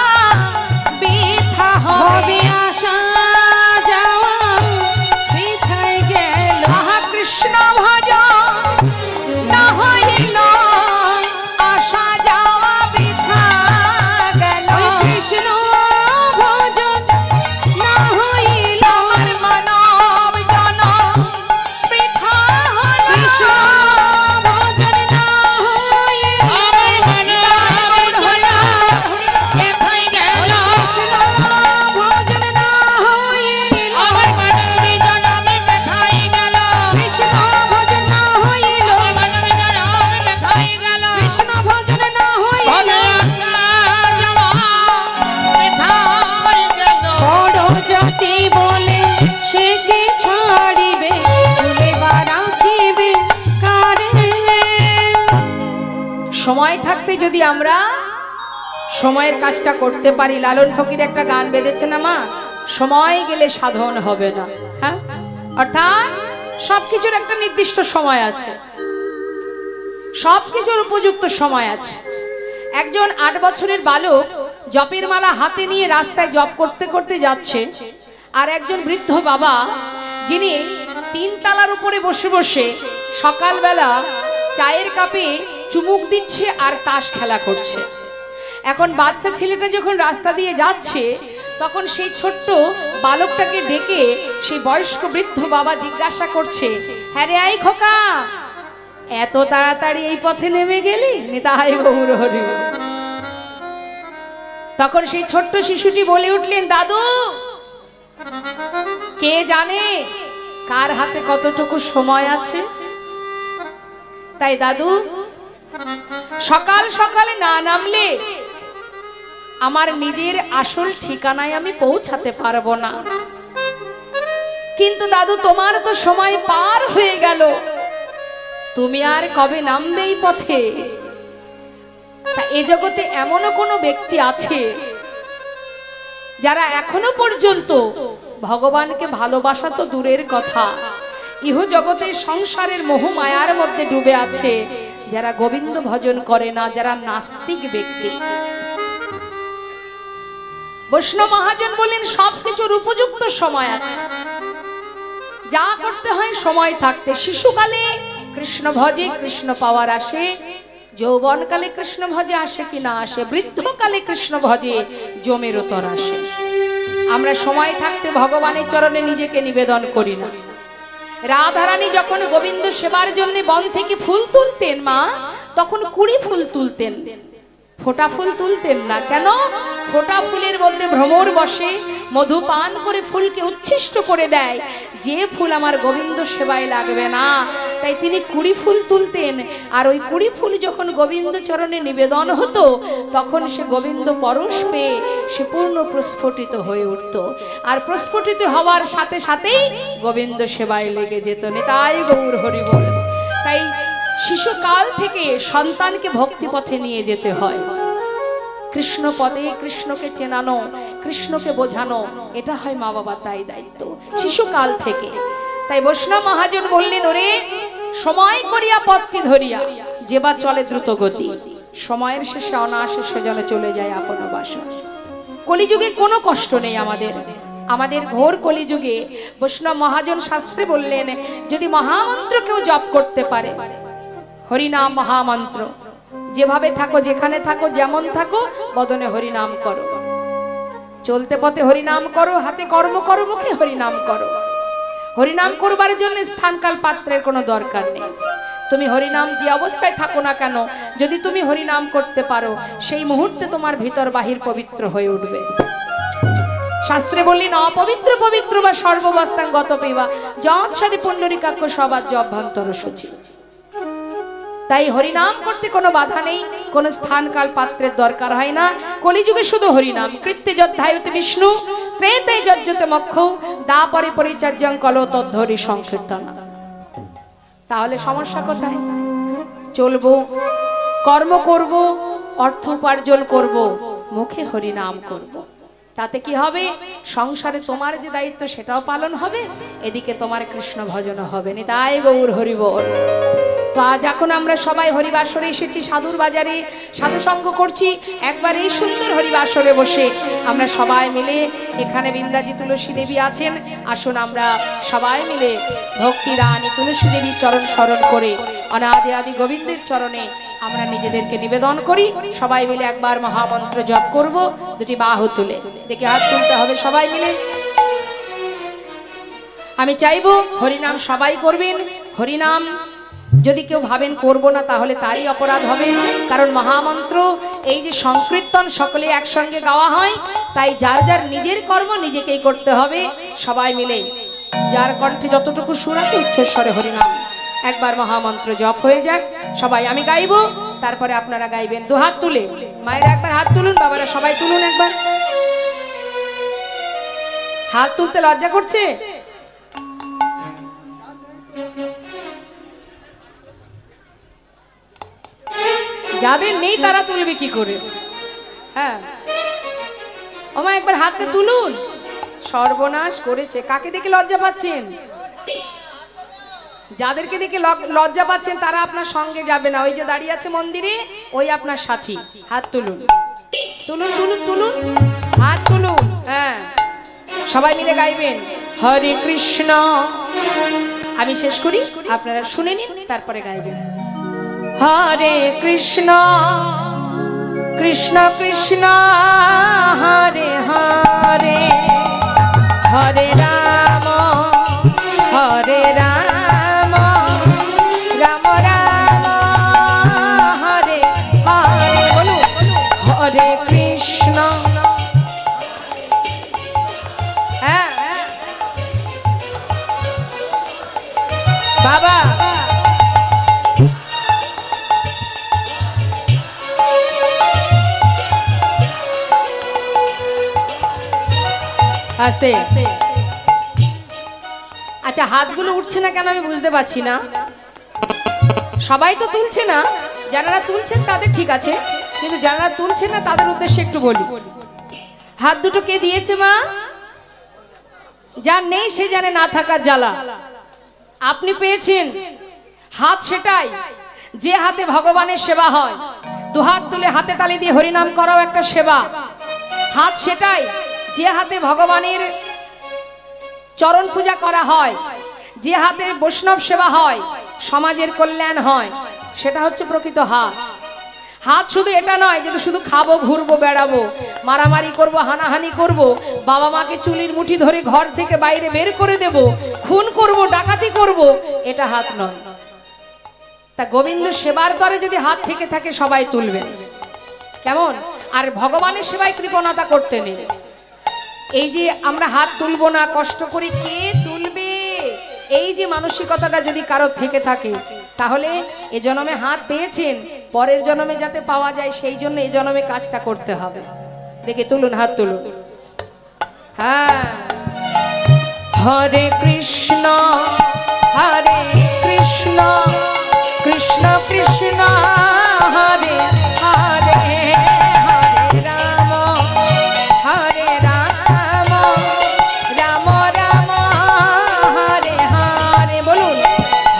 বৃথা হবে, হবে আশা যাওয়া বৃথায় গেল, আহা কৃষ্ণ ভজ না হইল আসা যাওয়া বৃথা গেল, ওই কৃষ্ণ ভজন না হইল, আমার মানব জনম বৃথা হলো, কৃষ্ণ ভজন না হইল, কৃষ্ণ ভজন না হইল, কৃষ্ণ ভজন না হইল, কৃষ্ণ ভজন না হইল, বড় জাতি বলে সে কি ছাড়িবে, ভুলে বা রাখিবে কারে। সময় থাকতে যদি আমরা সময়ের কাজটা করতে পারি, লালন ফকির একটা গান বেঁধেছে না মা, সময় গেলে সাধন হবে না। হ্যাঁ, অর্থাৎ সবকিছুর একটা নির্দিষ্ট সময় আছে, সবকিছুর উপযুক্ত সময় আছে। একজন 8 বছরের বালক জপের মালা হাতে নিয়ে রাস্তায় জপ করতে করতে যাচ্ছে, আর একজন বৃদ্ধ বাবা যিনি 3 তলার উপরে বসে বসে সকালবেলা চায়ের কাপে চুমুক দিচ্ছে আর তাস খেলা করছে। এখন বাচ্চা ছেলেটা যখন রাস্তা দিয়ে যাচ্ছে, তখন সেই ছোট্ট বালকটাকে ডেকে সেই বয়স্ক বৃদ্ধ বাবা জিজ্ঞাসা করছে, হ্যাঁ রে আই খোকা, এত তাড়াতাড়ি এই পথে নেমে গেলি? নিতাই গৌর হরি বল। তখন সেই ছোট্ট শিশুটি বলে উঠলেন, দাদু, কে জানে কার হাতে কতটুকু সময় আছে, তাই দাদু সকাল সকালে না নামলে আমার নিজের আসল ঠিকানায় আমি পৌঁছাতে পারবো না। কিন্তু দাদু, তোমার তো সময় পার হয়ে গেল, তুমি আর কবে নামবে এই পথে? তা এ জগতে এমনও কোনো ব্যক্তি আছে যারা এখনো পর্যন্ত ভগবানকে ভালোবাসা তো দূরের কথা, ইহ জগতে সংসারের মোহ মায়ার মধ্যে ডুবে আছে, যারা গোবিন্দ ভজন করে না, যারা নাস্তিক ব্যক্তি। বৈষ্ণব মহাজন বলেন, সবকিছুর উপযুক্ত সময় আছে, যা করতে হয় সময় থাকতে। শিশুকালে কৃষ্ণ ভজে কৃষ্ণ পাওয়ার আসে, যৌবনকালে কৃষ্ণ ভজে আসে কি না আসে, বৃদ্ধকালে কৃষ্ণ ভজে জমের তর আসে। আমরা সময় থাকতে ভগবানের চরণে নিজেকে নিবেদন করি না। রাধারানী যখন গোবিন্দ সেবার জন্য বন থেকে ফুল তুলতেন মা, তখন 20 ফুল তুলতেন, ফোটা ফুল তুলতেন না। কেন? ফোটা ফুলের মধ্যে ভ্রমর বসে, মধু পান করে ফুলকে উচ্ছিষ্ট করে দেয়, যে ফুল আমার গোবিন্দ সেবায় লাগবে না, তাই তিনি 20 ফুল তুলতেন। আর ওই 20 ফুল যখন গোবিন্দ চরণে নিবেদন হতো, তখন সে গোবিন্দ পরশ পেয়ে সে পূর্ণ প্রস্ফুটিত হয়ে উঠত, আর প্রস্ফুটিত হওয়ার সাথে সাথেই গোবিন্দ সেবায় লেগে যেত। নিতাই গৌর হরি বল। তাই শিশুকাল থেকে সন্তানকে ভক্তি পথে নিয়ে যেতে হয়। কৃষ্ণ পদে কৃষ্ণকে চেনানো, কৃষ্ণকে বোঝানো, এটা হয় মা বাবার দায়িত্ব শিশুকাল থেকে। তাই বৈষ্ণব মহাজন বললেন, ওরে সময় করিয়া পথটি ধরিয়া যেবা চলে দ্রুত গতি, সময়ের শেষে অনায়াসে সে যেন চলে যায় আপন বাসন। কলিযুগে কোনো কষ্ট নেই আমাদের ঘোর কলিযুগে বৈষ্ণব মহাজন শাস্ত্রে বললেন, যদি মহামন্ত্র কেউ জপ করতে পারে, হরিনাম মহামন্ত্র, যেভাবে থাকো, যেখানে থাকো, যেমন থাকো, বদনে হরিনাম করো, চলতে পথে হরিনাম করো, হাতে কর্ম করো, মুখে হরিনাম করো। হরিনাম করবার জন্য স্থানকাল পাত্রের কোনো দরকার নেই। তুমি হরিনাম যে অবস্থায় থাকো না কেন, যদি তুমি হরিনাম করতে পারো, সেই মুহূর্তে তোমার ভিতর বাহির পবিত্র হয়ে উঠবে। শাস্ত্রে বললেন, অপবিত্র পবিত্র বা সর্ববস্থান গত পিবা যৎসারি পুণ্ডরিকাক্ষ সবার অভ্যন্তর সূচি। তাই হরিনাম করতে কোনো বাধা নেই, কোনো স্থান কাল পাত্রের দরকার হয় না। কলিযুগে শুধু হরিনাম, কৃত্যে যদ্ধায়তে বিষ্ণু ত্রেতে যজ্জতে মক্ষ দাপরে পরিচর্যং কলো তদ্ধরি সংকীর্তন। তাহলে সমস্যা কোথায়? চলবো, কর্ম করব, অর্থ উপার্জন করব, মুখে হরিনাম করব। তাতে কি হবে? সংসারে তোমার যে দায়িত্ব সেটাও পালন হবে, এদিকে তোমার কৃষ্ণ ভজন হবে। নিতাই গৌর হরি বল। তো আজ এখন আমরা সবাই হরিবাসরে এসেছি, সাধুর বাজারে সাধু সঙ্গ করছি। একবার এই সুন্দর হরিবাসরে বসে আমরা সবাই মিলে, এখানে বৃন্দাজি তুলসী দেবী আছেন, আসুন আমরা সবাই মিলে ভক্তি রানী তুলসী দেবীর চরণ স্মরণ করে অনাদি আদি গোবিন্দের চরণে আমরা নিজেদেরকে নিবেদন করি। সবাই মিলে একবার মহামন্ত্র জপ করব, দুটি বাহু তুলে। দেখি হাত তুলতে হবে সবাই মিলে। আমি চাইবো হরিনাম সবাই করবেন। হরিনাম যদি কেউ ভাবেন করব না, তাহলে তারই অপরাধ হবে। কারণ মহামন্ত্র এই যে সংকীর্তন সকলে একসঙ্গে গাওয়া হয়, তাই যার যার নিজের কর্ম নিজেকেই করতে হবে। সবাই মিলে যার কণ্ঠে যতটুকু সুর আছে উচ্চস্বরে হরিনাম একবার মহামন্ত্র জপ হয়ে যাক। সবাই আমি গাইবো, তারপরে আপনারা গাইবেন। দু হাত তুলে, মায়েরা একবার হাত তুলুন, বাবারা সবাই তুলুন একবার। হাত তুলতে লজ্জা করছে? যাদের নেই তারা তুলবে কি করে? হ্যাঁ, ওমা একবার হাতটা তুলুন। সর্বনাশ করেছে। কাকে দেখে লজ্জা পাচ্ছেন? যাদেরকে দেখে লজ্জা পাচ্ছেন তারা আপনার সঙ্গে যাবে না। ওই যে দাঁড়িয়ে আছে মন্দিরে, ওই আপনার সাথী। হাত তুলুন, তুলুন তুলুন তুলুন, হাত তুলুন। হ্যাঁ, সবাই মিলে গাইবেন হরে কৃষ্ণ। আমি শেষ করি, আপনারা শুনে নিন, তারপরে গাইবেন। হরে কৃষ্ণ কৃষ্ণ কৃষ্ণ হরে হরে, হরে রাম হরে রাম, রাম রাম হরে হরে। বলুন হরে কৃষ্ণ। হ্যাঁ বাবা, আস্তে। আচ্ছা, হাতগুলো উঠছে না কেন আমি বুঝতে পারছি না। সবাই তো তুলছে না, যারা তুলছেন তাদের ঠিক আছে, কিন্তু যারা তুলছেন না তাদের উদ্দেশ্যে একটু বলি। হাত দুটো কে দিয়েছে মা? যার নেই সে জানে না থাকার জ্বালা। আপনি পেয়েছেন হাত, সেটাই যে হাতে ভগবানের সেবা হয়। দুহাত তুলে হাতে তালি দিয়ে হরিনাম করাও একটা সেবা। হাত সেটাই যে হাতে ভগবানের চরণ পূজা করা হয়, যে হাতে বৈষ্ণব সেবা হয়, সমাজের কল্যাণ হয়, সেটা হচ্ছে প্রকৃত হাত। হাত শুধু এটা নয় যে শুধু খাবো, ঘুরবো, বেড়াবো, মারামারি করব, হানাহানি করব, বাবা মাকে চুলির মুঠি ধরে ঘর থেকে বাইরে বের করে দেব, খুন করব, ডাকাতি করব, এটা হাত নয়। তা গোবিন্দ সেবার তরে যদি হাত থেকে থাকে সবাই তুলবে, কেমন? আর ভগবানের সেবায় কৃপণতা করতে নেই। এই যে আমরা হাত তুলবো না, কষ্ট করে কে তুলবে, এই যে মানসিকতাটা যদি কারোর থেকে থাকে, তাহলে এ জন্মে হাত পেয়েছেন, পরের জন্মে যাতে পাওয়া যায় সেই জন্য এই জন্মে কাজটা করতে হবে। দেখে তুলুন, হাত তুলুন। হ্যাঁ, হরে কৃষ্ণ হরে কৃষ্ণ কৃষ্ণ কৃষ্ণ হরে হরে, হরে রাম হরে রাম, রাম রাম হরে হরে। বলুন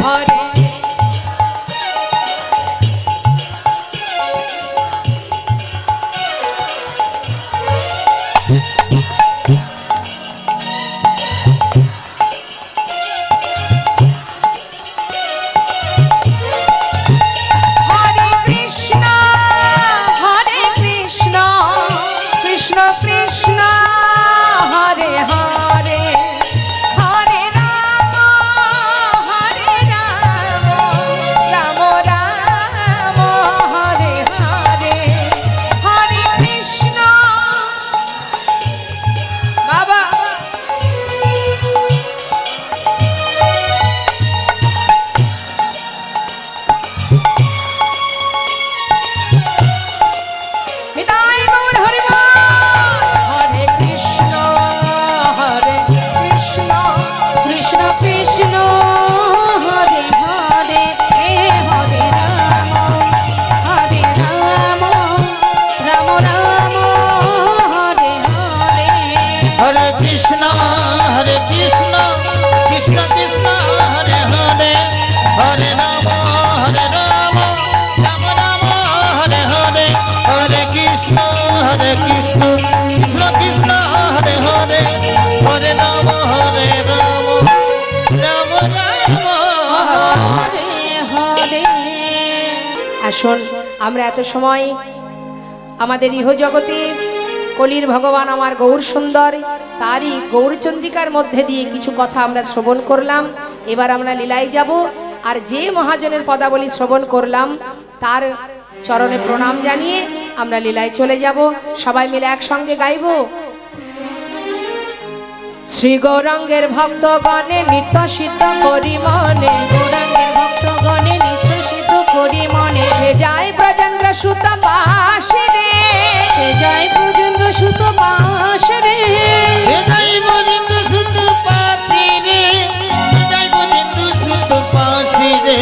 হরে। আসুন আমরা এত সময় আমাদের ইহজগতে কলির ভগবান আমার গৌর সুন্দর তারই গৌরচন্দ্রিকার মধ্যে দিয়ে কিছু কথা আমরা শ্রবণ করলাম। এবার আমরা লীলায় যাব, আর যে মহাজনের পদাবলী শ্রবণ করলাম তার চরণে প্রণাম জানিয়ে আমরা লীলায় চলে যাব। সবাই মিলে একসঙ্গে গাইব। শ্রী গৌরাঙ্গের ভক্তগণে নিত্য সিদ্ধ করি মনে, গৌরাঙ্গের ভক্তগণে নিত্য সিদ্ধ করি মনে, সে যায় ব্রজেন্দ্র সুত পাশে রে, সে যায় ব্রজেন্দ্র সুত পাশে রে, সে যাই বলিন্দু সুত পাশে রে, সে যাই বলিন্দু সুত পাশে রে,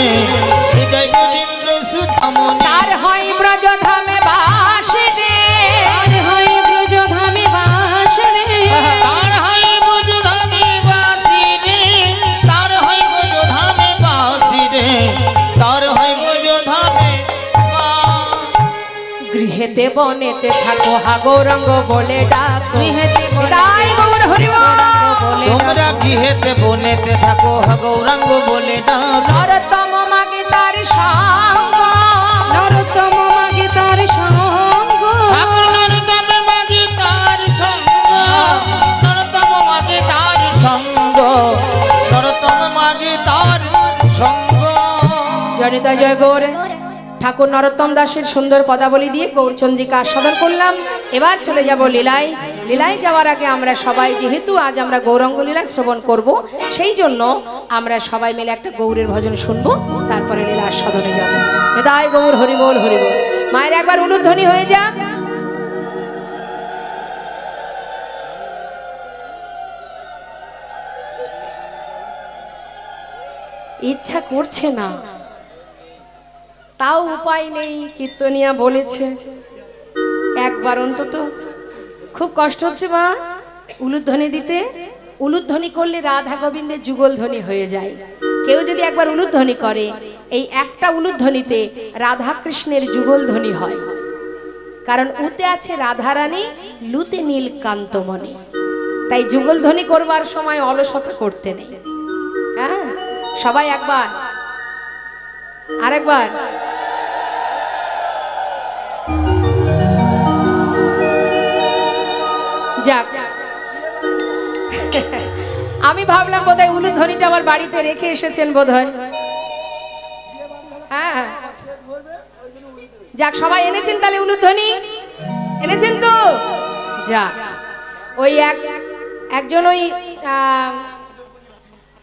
সে যাই বলিন্দু সুত মনে, তার হয় ব্রজধামে বাস রে, তার হয় ব্রজধামে বাস রে, তার হয় ব্রজধামে বাসি রে, তার হয় ব্রজধামে বাসি রে, তার হয় ব্রজধামে গৃহেতে বনেতে থাকো হা গৌরাঙ্গ বলে ডাকো, গৃহেতে তাই গৌর হরি বলে তোমরা গৃহেতে বনেতে থাকো হা গৌরাঙ্গ বলে ডাক, নরতম মাগে তার সঙ্গ, নরতম মাগে তার সঙ্গ, ঠাকুর নরতম মাগে তার সঙ্গ, নরতম মাগে তার সঙ্গ, নরতম মাগে তার সঙ্গ। জনিতা জয় গৌর। ঠাকুর নরোত্তম দাসের সুন্দর পদাবলী দিয়ে গৌরচন্দ্রিকা আস্বাদন করলাম। এবার চলে যাব লীলায়। লীলায় যাওয়ার আগে আমরা সবাই, যেহেতু আজ আমরা গৌরাঙ্গ লীলা শ্রবণ করব, সেই জন্য আমরা সবাই মিলে একটা গৌরের ভজন শুনবো, তারপরে লীলা আস্বাদনে যাব। হৃদয় গৌর হরিবোল হরিবোল। মায়ের একবার উলুধ্বনি হয়ে যাক। ইচ্ছা করছে না, তাও উপায় নেই। কীর্তনিয়া বলেছে একবার অন্তত। খুব কষ্ট হচ্ছে মা উলুধ্বনি দিতে। উলুধ্বনি করলে রাধা গোবিন্দের যুগল ধ্বনি হয়ে যায়। কেউ যদি একবার উলুধ্বনি করে, এই একটা উলুধ্বনিতে রাধা কৃষ্ণের যুগল ধ্বনি হয়। কারণ উতে আছে রাধারানী, লুতে নীলকান্তমণি। তাই যুগল ধ্বনি করবার সময় অলসতা করতে নেই। হ্যাঁ, সবাই একবার, আরেকবার। যাক, আমি ভাবলাম বোধহয় উলুধ্বনিটা আমার বাড়িতে রেখে এসেছেন বোধহয়। হ্যাঁ, যাক, সবাই এনেছেন তাহলে উলুধ্বনি এনেছেন তো। যাক, ওই একজন ওই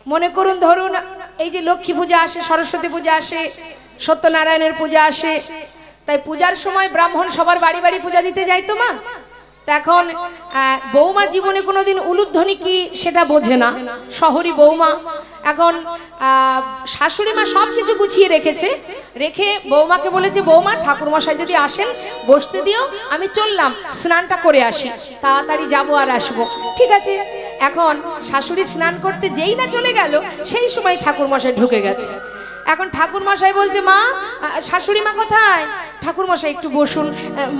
মনে করুন, ধরুন এই যে লক্ষ্মী পূজা আসে, সরস্বতী পূজা আসে, সত্যনারায়ণের পূজা আসে, তাই পূজার সময় ব্রাহ্মণ সবার বাড়ি বাড়ি পূজা দিতে যায় তো মা। এখন বৌমা জীবনে কোনোদিন উলুধ্বনি কি সেটা বোঝে না, শহরী বৌমা। এখন শাশুড়ি মা সব কিছু গুছিয়ে রেখেছে, রেখে বৌমাকে বলেছে, বৌমা ঠাকুরমশাই যদি আসেন বসতে দিও, আমি চললাম স্নানটা করে আসি, তাড়াতাড়ি যাবো আর আসবো। ঠিক আছে। এখন শাশুড়ি স্নান করতে যেই না চলে গেল, সেই সময় ঠাকুরমশাই ঢুকে গেছে। এখন ঠাকুরমশাই বলছে, মা, শাশুড়ি মা কোথায়? ঠাকুরমশাই একটু বসুন,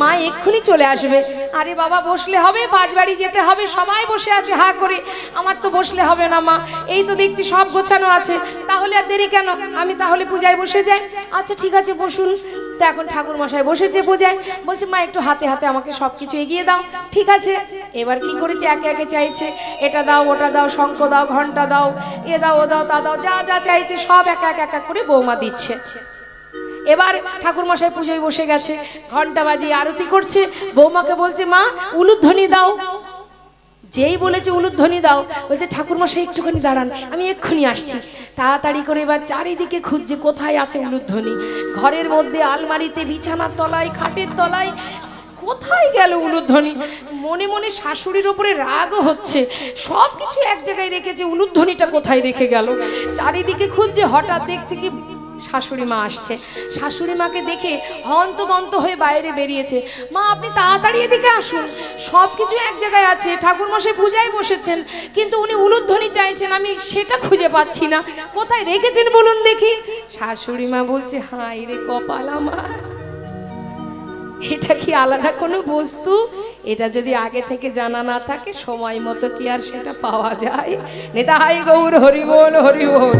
মা এক্ষুনি চলে আসবে। আরে বাবা, বসলে হবে? বাজবাড়ি যেতে হবে, সবাই বসে আছে হা করে, আমার তো বসলে হবে না মা, এই তো দেখছি সব গোছানো আছে, তাহলে আর দেরি কেন, আমি তাহলে পূজায় বসে যাই। আচ্ছা ঠিক আছে, বসুন। তো এখন ঠাকুরমশাই বসেছে পূজায়, বলছে, মা একটু হাতে হাতে আমাকে সব কিছু এগিয়ে দাও। ঠিক আছে। এবার কি করেছে, একে একে চাইছে, এটা দাও, ওটা দাও, শঙ্খ দাও, ঘন্টা দাও, এ দাও, ও দাও, তা দাও, যা যা চাইছে সব একা একা করে বৌমা দিচ্ছে। এবার ঠাকুরমশাই পুজোয় বসে গেছে, ঘন্টা বাজিয়ে আরতি করছে, বৌমাকে বলছে, মা উলুধ্বনি দাও। যেই বলেছে উলুধ্বনি দাও, বলছে, ঠাকুরমশাই একটুখানি দাঁড়ান, আমি এক্ষুনি আসছি। তাড়াতাড়ি করে এবার চারিদিকে খুঁজছে কোথায় আছে উলুধ্বনি। ঘরের মধ্যে, আলমারিতে, বিছানার তলায়, খাটের তলায়, কোথায় গেল উলুধ্বনি। মনে মনে শাশুড়ির উপরে রাগও হচ্ছে, সব কিছু এক জায়গায় রেখেছে, উলুধ্বনিটা কোথায় রেখে গেল। চারিদিকে খুঁজছে, হঠাৎ দেখছে কি শাশুড়ি মা আসছে। শাশুড়ি মাকে দেখে হন্তদন্ত হয়ে বাইরে বেরিয়েছে। মা, আপনি তাড়াতাড়ি এদিকে আসুন, সব কিছু এক জায়গায় আছে, ঠাকুরমশাই পূজায় বসেছেন, কিন্তু উনি উলুধ্বনি চাইছেন, আমি সেটা খুঁজে পাচ্ছি না, কোথায় রেখেছেন বলুন দেখি। শাশুড়ি মা বলছে, হাই রে কপাল আমার, এটা কি আলাদা কোনো বস্তু? এটা যদি আগে থেকে জানা না থাকে, সময় মতো কি আর সেটা পাওয়া যায়? নিতাই গৌর হরি বল হরি বল।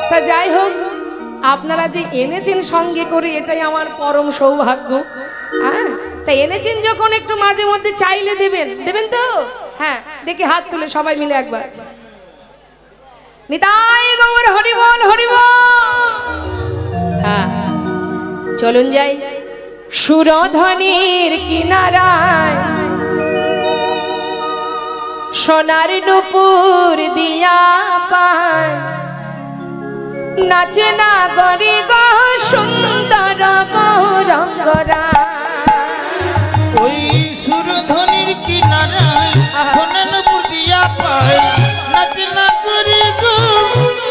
তা যাই হোক, আপনারা যে এনেছেন সঙ্গে করে এটাই আমার পরম সৌভাগ্য। হ্যাঁ, তাই এনেছেন যখন একটু মাঝে মধ্যে চাইলে দেবেন, দেবেন তো? হ্যাঁ, দেখি হাত তুলে সবাই মিলে একবার। নিতাই গৌর হরি বল, হরি বল। হ্যাঁ, চলুন যাই সুরধনির কিনারায়, সোনার নুপুর দিয়া পায়, নাচে না গরি গো সুন্দর গৌরঙ্গরা। ওই সুরধনির কিনারায় সোনার নুপুর দিয়া পায়, নাচে না গরি গো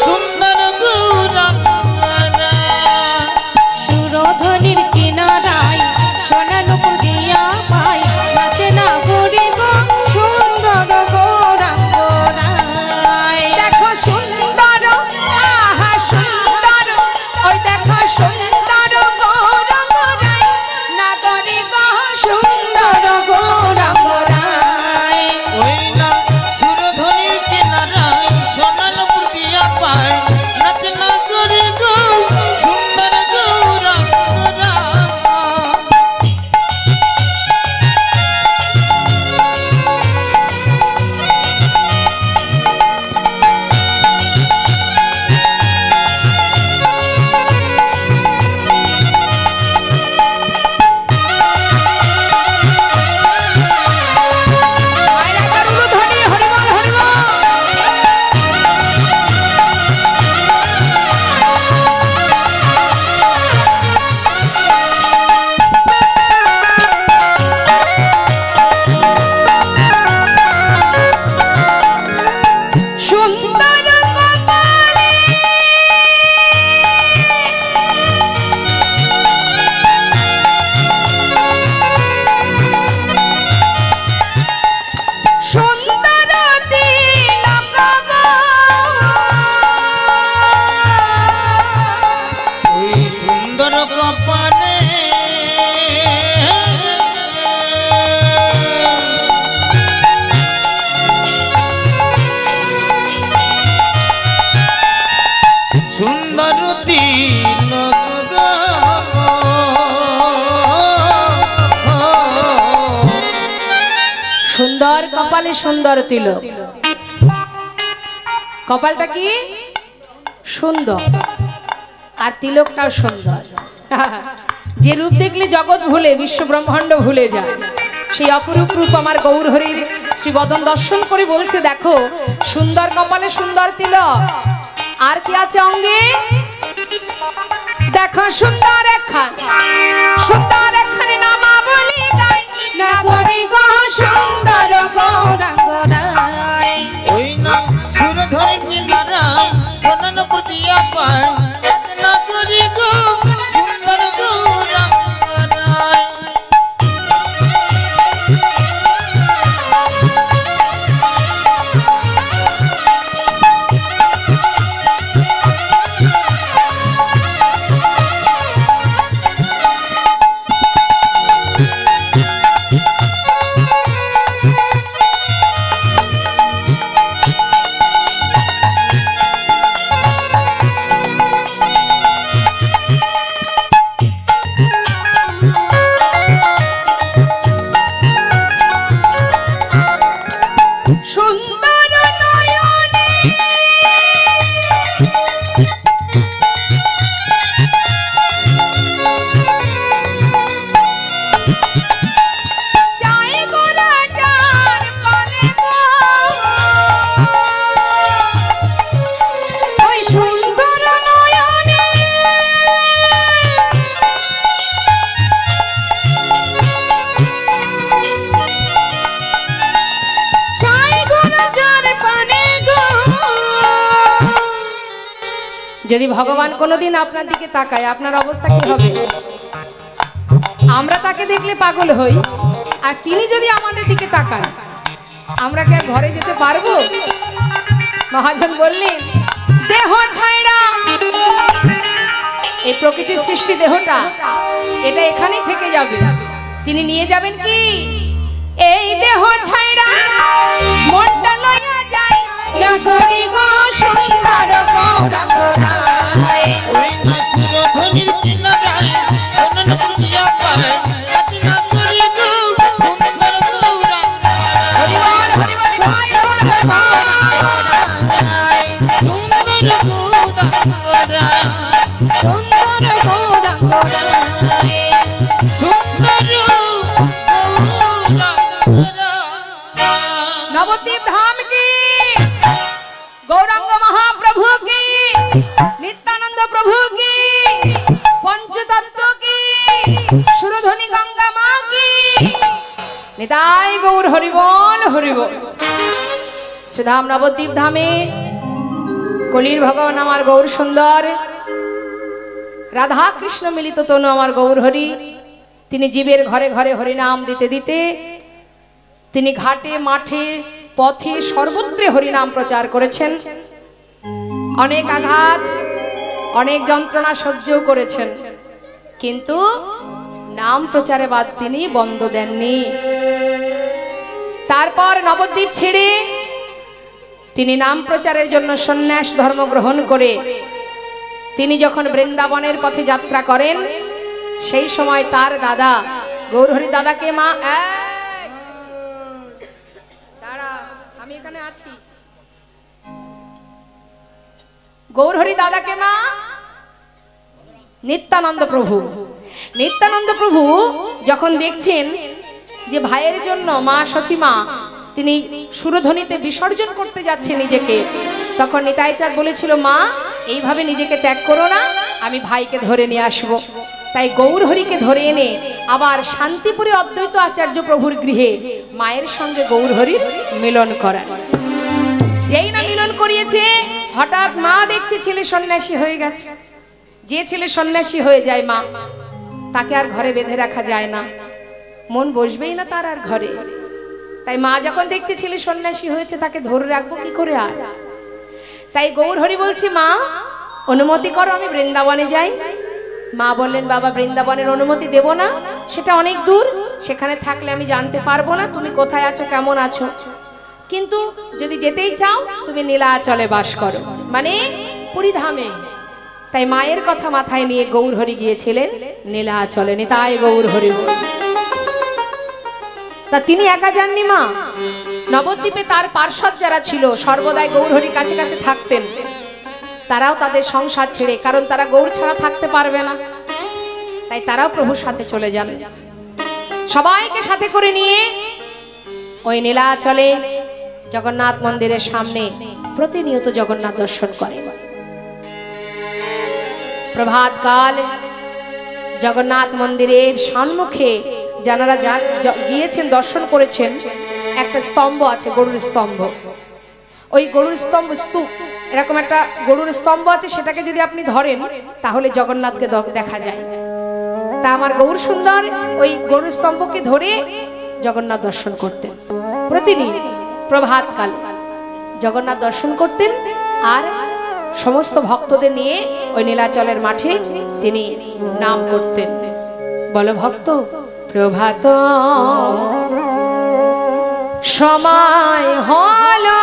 সুন্দর গৌরঙ্গরা। সুরধনির কিনারায় সোনার নুপুর দিয়া পায়, নাচে না গরি গো সুন্দর গৌরাঙ্গরায়। দেখো সুন্দর, আহা সুন্দর, ওই দেখো সুন্দর গৌরঙ্গরায়, না গরি গো সুন্দর গৌরাঙ্গরায়। ওই না সুরধনির কিনারায় সোনার নুপুর দিয়া পায়, নাচে না গরি গো সুন্দর গৌরঙ্গরা। মায়ের একবার উলুধ্বনি, হরি বল, হরি বল। সুন্দর কপালে সুন্দর তিলক গো, ওই সুন্দর কপালে সুন্দর তিলক গো। সুন্দর কপালে সুন্দর তিলক। কপালটা কি সুন্দর, আর তিলকটাও সুন্দর। যে রূপ দেখলে জগৎ ভুলে, বিশ্ব ব্রহ্মাণ্ড ভুলে যায়, সেই অপরূপ রূপ আমার গৌর হরির শ্রীবদন দর্শন করে বলছে, দেখো সুন্দর কপালে সুন্দর তিলক, আর কি আছে অঙ্গে? দেখো সুন্দর একখান, সুন্দর একখান নামাবলী গায়, না গরি গো সুন্দর গৌরাঙ্গরায়। ওই না সুরধনির কিনারায় সোনার নুপুর দিয়া পায়, নাচে না গরি গো সুন্দর গৌরঙ্গরায়। সুন্দর নয়নে চাই গো রাজার পানে গো, ওই সুন্দর নয়নে চাই গো রাজার পানে গো। যদি ভগবান কোনোদিন আপনার দিকে তাকায়, আপনার অবস্থা কি হবে? আমরা তাকে দেখলে পাগল হই, আর তিনি যদি আমাদের দিকে তাকান, আমরা কি আর ঘরে যেতে পারবো? মহাজন বললেন, দেহ ছাইড়া, এই প্রকৃতির সৃষ্টি দেহটা, এটা এখানেই থেকে যাবে। তিনি নিয়ে যাবেন কি? এই দেহ ছাইড়া মনটা লইয়া যায়, না গরি গো সুন্দর গৌরাঙ্গরায়। ওই না সুন্দর গৌরাঙ্গ রায় সুন্দর নবদ্বীপ ধাম কি, গৌরাঙ্গ মহাপ্রভু কি, নিত্যানন্দ প্রভু কি, পঞ্চতত্ত্ব কি, সুরধনী গঙ্গা মা কি, নিতাই গৌর হরিবল হরিবল। শ্রীধাম নবদ্বীপ ধামে কলির ভগবান আমার গৌর সুন্দর, রাধা কৃষ্ণ মিলিত তনু আমার গৌর হরি, তিনি জীবের ঘরে ঘরে হরিনাম দিতে দিতে তিনি ঘাটে মাঠে পথে সর্বত্রে হরিনাম প্রচার করেছেন। অনেক আঘাত অনেক যন্ত্রণা সহ্য করেছেন, কিন্তু নাম প্রচারে বাদ তিনি বন্ধ দেননি। তারপর নবদ্বীপ ছেড়ে তিনি নাম প্রচারের জন্য সন্ন্যাস ধর্ম গ্রহণ করে তিনি যখন বৃন্দাবনের পথে যাত্রা করেন, সেই সময় তার দাদা গৌরহরি দাদাকে মা, আমি এখানে আছি, গৌরহরি দাদাকে মা নিত্যানন্দ প্রভু, নিত্যানন্দ প্রভু যখন দেখছেন যে ভাইয়ের জন্য মা সচিমা তিনি সুরধ্বনিতে বিসর্জন করতে যাচ্ছে নিজেকে, তখন নিতাই চাঁদ বলেছিল, মা এইভাবে নিজেকে ত্যাগ করো না, আমি ভাইকে ধরে নিয়ে আসব। তাই গৌরহরিকে ধরে এনে আবার শান্তিপুরে অদ্বৈত আচার্য প্রভুর গৃহে মায়ের সঙ্গে গৌরহরির মিলন করান। যেই না মিলন করিয়েছে, হঠাৎ মা দেখছে ছেলে সন্ন্যাসী হয়ে গেছে। যে ছেলে সন্ন্যাসী হয়ে যায় মা, তাকে আর ঘরে বেঁধে রাখা যায় না, মন বসবেই না তার আর ঘরে। তাই মা যখন দেখছে ছেলে সন্ন্যাসী হয়েছে, তাকে ধরে রাখবো কি করে আর। তাই গৌরহরি বলছে, মা অনুমতি করো আমি বৃন্দাবনে যাই। মা বললেন, বাবা বৃন্দাবনের অনুমতি দেব না, সেটা অনেক দূর, সেখানে থাকলে আমি জানতে পারবো না তুমি কোথায় আছো কেমন আছো, কিন্তু যদি যেতেই চাও তুমি নীলাচলে বাস করো, মানে পুরীধামে। তাই মায়ের কথা মাথায় নিয়ে গৌরহরি গিয়েছিলেন নীলাচলে। নিতাই গৌরহরি। তা তিনি একা যাননি মা, নবদ্বীপে তার পার্ষদ যারা ছিল সর্বদাই গৌরহরির কাছে কাছে থাকতেন, তারাও তাদের সংসার ছেড়ে, কারণ তারা গৌর ছাড়া থাকতে পারবে না, তাই তারাও প্রভুর সাথে চলে যান। সবাইকে সাথে করে নিয়ে ওই নীলাচলে জগন্নাথ মন্দিরের সামনে প্রতিনিয়ত জগন্নাথ দর্শন করে। প্রভাতকাল জগন্নাথ মন্দিরের সম্মুখে যারা গিয়েছেন দর্শন করেছেন, একটা স্তম্ভ আছে, গরুর স্তম্ভ। ওই গরুর স্তম্ভ স্তূপ, এরকম একটা গরুর স্তম্ভ আছে, সেটাকে যদি আপনি ধরেন তাহলে জগন্নাথকে দেখা যায়। তা আমার গৌর সুন্দর ওই গরুর স্তম্ভকে ধরে জগন্নাথ দর্শন করতেন। প্রতিদিন প্রভাতকাল জগন্নাথ দর্শন করতেন, আর সমস্ত ভক্তদের নিয়ে ওই নীলাচলের মাঠে তিনি নাম করতেন। বলো ভক্ত, প্রভাত সময় হলো,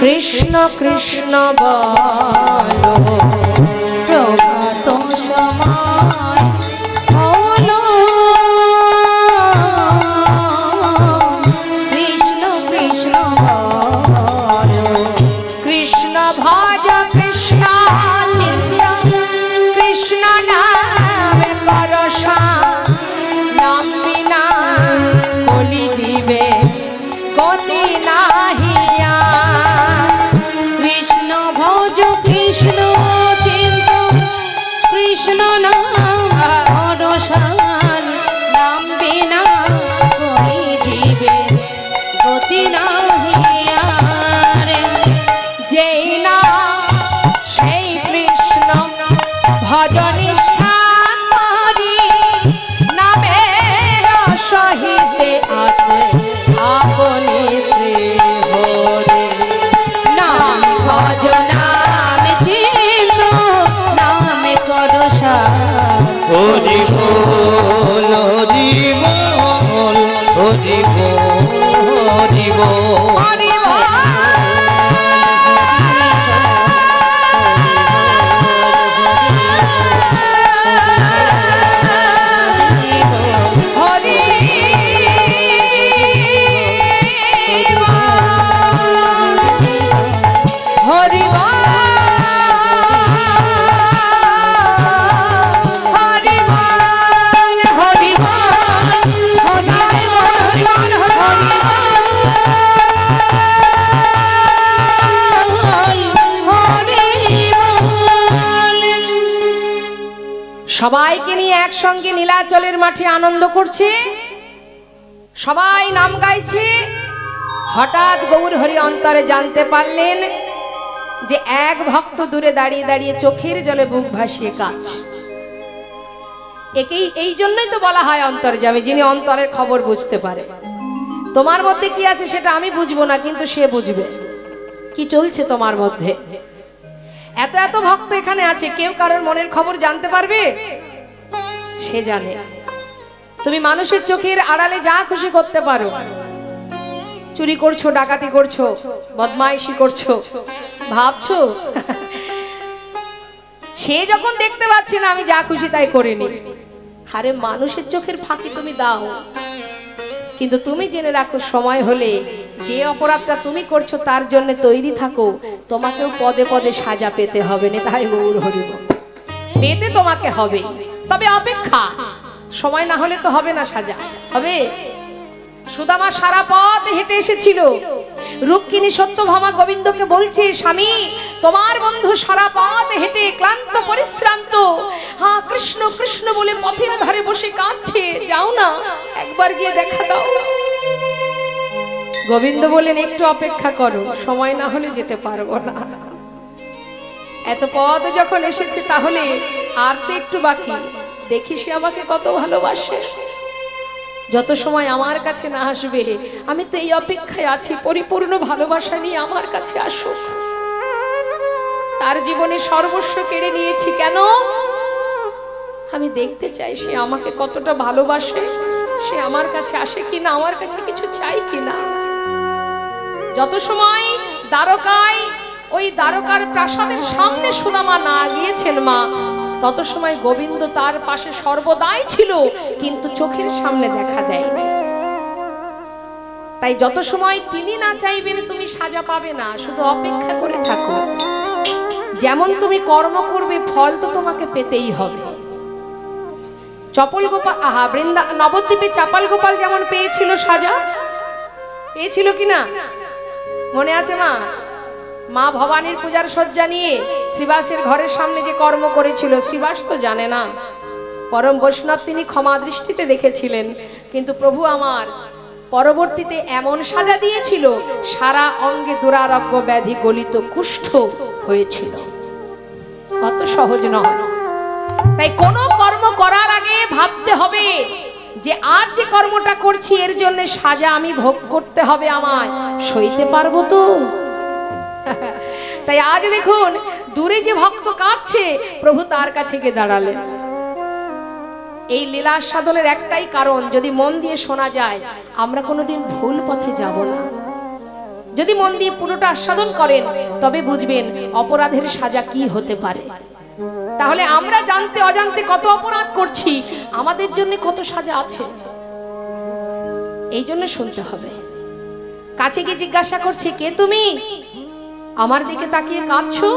কৃষ্ণ কৃষ্ণ বলো, প্রভাত সময় হলো, কৃষ্ণ কৃষ্ণ বলো, কৃষ্ণ ভজ কৃষ্ণ চিন্ত, কৃষ্ণ নামে পরশা, নাম বিনা কলি জীবে গতি নাহিয়া। কৃষ্ণ ভজ কৃষ্ণ চিন্ত, কৃষ্ণ নাম পরশান, নাম বিনা কই জীবে গতি নাহিয়া রে। যেই নাম হরি বল হরি বল হরি বল সবাইকে নিয়ে একসঙ্গে নীলাচলের মাঠে আনন্দ করছে, সবাই নাম গাইছে। হঠাৎ গৌর হরি অন্তরে জানতে পারলেন যে এক ভক্ত দূরে দাঁড়িয়ে দাঁড়িয়ে চোখের জলে বুক ভাসিয়ে কাঁদছে। এই জন্যই তো বলা হয় অন্তর্যামী, যিনি অন্তরের খবর বুঝতে পারে। তোমার মধ্যে কি আছে সেটা আমি বুঝবো না, কিন্তু সে বুঝবে কি চলছে তোমার মধ্যে। এত এত ভক্ত এখানে আছে, কেউ কারোর মনের খবর জানতে পারবে? সে জানে। তুমি মানুষের চোখের আড়ালে যা খুশি করতে পারো, চুরি করছো, ডাকাতি করছো, বদমাইশি করছো, ভাবছো সে যখন দেখতে পাচ্ছে না আমি যা খুশি তাই করে নি। আরে মানুষের চোখের ফাঁকি তুমি দাও, কিন্তু তুমি জেনে রাখো সময় হলে যে অপরাধটা তুমি করছো তার জন্য তৈরি থাকো, তোমাকেও পদে পদে সাজা পেতে হবে। না তাই গৌর হরি বল, পেতে তোমাকে হবে, তবে অপেক্ষা। সময় না হলে তো হবে না, সাজা হবে। সুদামা সারা পথ হেঁটে এসেছিল। রুক্মিণী সত্যভামা গোবিন্দকে বলছে, স্বামী তোমার বন্ধু সারা পথ হেঁটে ক্লান্ত পরিশ্রান্ত, হ্যাঁ কৃষ্ণ কৃষ্ণ বলে পথের ধারে বসে কাঁদছে, যাও না একবার গিয়ে দেখা দাও। গোবিন্দ বলেন, একটু অপেক্ষা করো, সময় না হলে যেতে পারবো না। এত পথ যখন এসেছে তাহলে আর তো একটু বাকি, দেখি সে আমাকে কত ভালোবাসে। যত সময় আমার কাছে না আসবে আমি তো এই অপেক্ষায় আছি, পরিপূর্ণ ভালোবাসা নিয়ে আমার কাছে আসুক। তার জীবনে সর্বস্ব কেড়ে নিয়েছি কেন? আমি দেখতে চাই সে আমাকে কতটা ভালোবাসে, সে আমার কাছে আসে কিনা, আমার কাছে কিছু চাই কিনা। যত সময় দ্বারকায় ওই দ্বারকার প্রাসাদের সামনে সুদামা না গিয়েছেন মা, তত সময় গোবিন্দ তার পাশে সর্বদাই ছিল, কিন্তু চোখের সামনে দেখা দেয়নি। তাই যত সময় তিনি না চাইবেন তুমি সাজা পাবে না, শুধু অপেক্ষা করে থাকো। যেমন তুমি কর্ম করবে ফল তো তোমাকে পেতেই হবে। চপল গোপাল, নবদ্বীপে চাপাল গোপাল যেমন পেয়েছিল সাজা, পেয়েছিল কিনা মনে আছে মা? মা ভবানীর পূজার শয্যা নিয়ে শ্রীবাসের ঘরের সামনে যে কর্ম করেছিল, শ্রীবাস তো জানে না, পরম বৈষ্ণব তিনি ক্ষমা দৃষ্টিতে দেখেছিলেন, কিন্তু প্রভু আমার পরবর্তীতে এমন সাজা দিয়েছিল সারা অঙ্গে দুরারোগ্য ব্যাধি গলিত কুষ্ঠ হয়েছিল। অত সহজ নয়। তাই কোনো কর্ম করার আগে ভাবতে হবে যে আজ যে কর্মটা করছি এর জন্য সাজা আমি ভোগ করতে হবে, আমায় সইতে পারবো তো? তাই আজ দেখুন দূরে যে ভক্ত কাঁদছে, প্রভু তার কাছে গিয়ে দাঁড়ালেন। এই লীলা সাধনের একটাই কারণ, যদি মন দিয়ে শোনা যায় আমরা কোনোদিন ভুল পথে যাব না। যদি মন দিয়ে পুরোটা আস্বাদন করেন তবে বুঝবেন অপরাধের সাজা কি হতে পারে। তাহলে আমরা জানতে অজান্তে কত অপরাধ করছি, আমাদের জন্য কত সাজা আছে, এই জন্য শুনতে হবে। কাছে গিয়ে জিজ্ঞাসা করছে, কে তুমি? আমার দিকে তাকিয়ে কাঁদছো,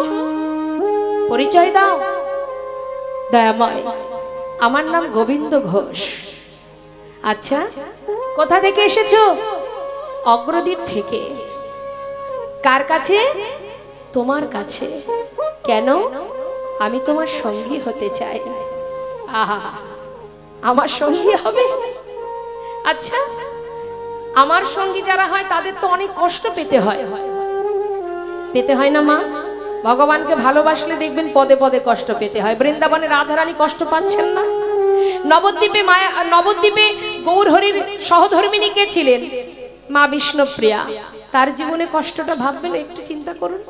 পরিচয় দাও। দয়াময়, আমার নাম গোবিন্দ ঘোষ। আচ্ছা, কোথা থেকে এসেছো? অগ্রদ্বীপ থেকে। কার কাছে? তোমার কাছে। কেন? আমি তোমার সঙ্গী হতে চাই। আহা, আমার সঙ্গী হবে? আচ্ছা, আমার সঙ্গী যারা হয় তাদের তো অনেক কষ্ট পেতে হয়, পেতে হয় না মা? ভগবানকে ভালোবাসলে দেখবেন পদে পদে কষ্ট পেতে হয়। বৃন্দাবনে রাধারানী কষ্ট পাচ্ছেন না? নবদ্বীপে গৌর হরির সহধর্মিনী কে ছিলেন? মা বিষ্ণুপ্রিয়া। তার জীবনে কষ্টটা ভাববেন, একটু চিন্তা করুন।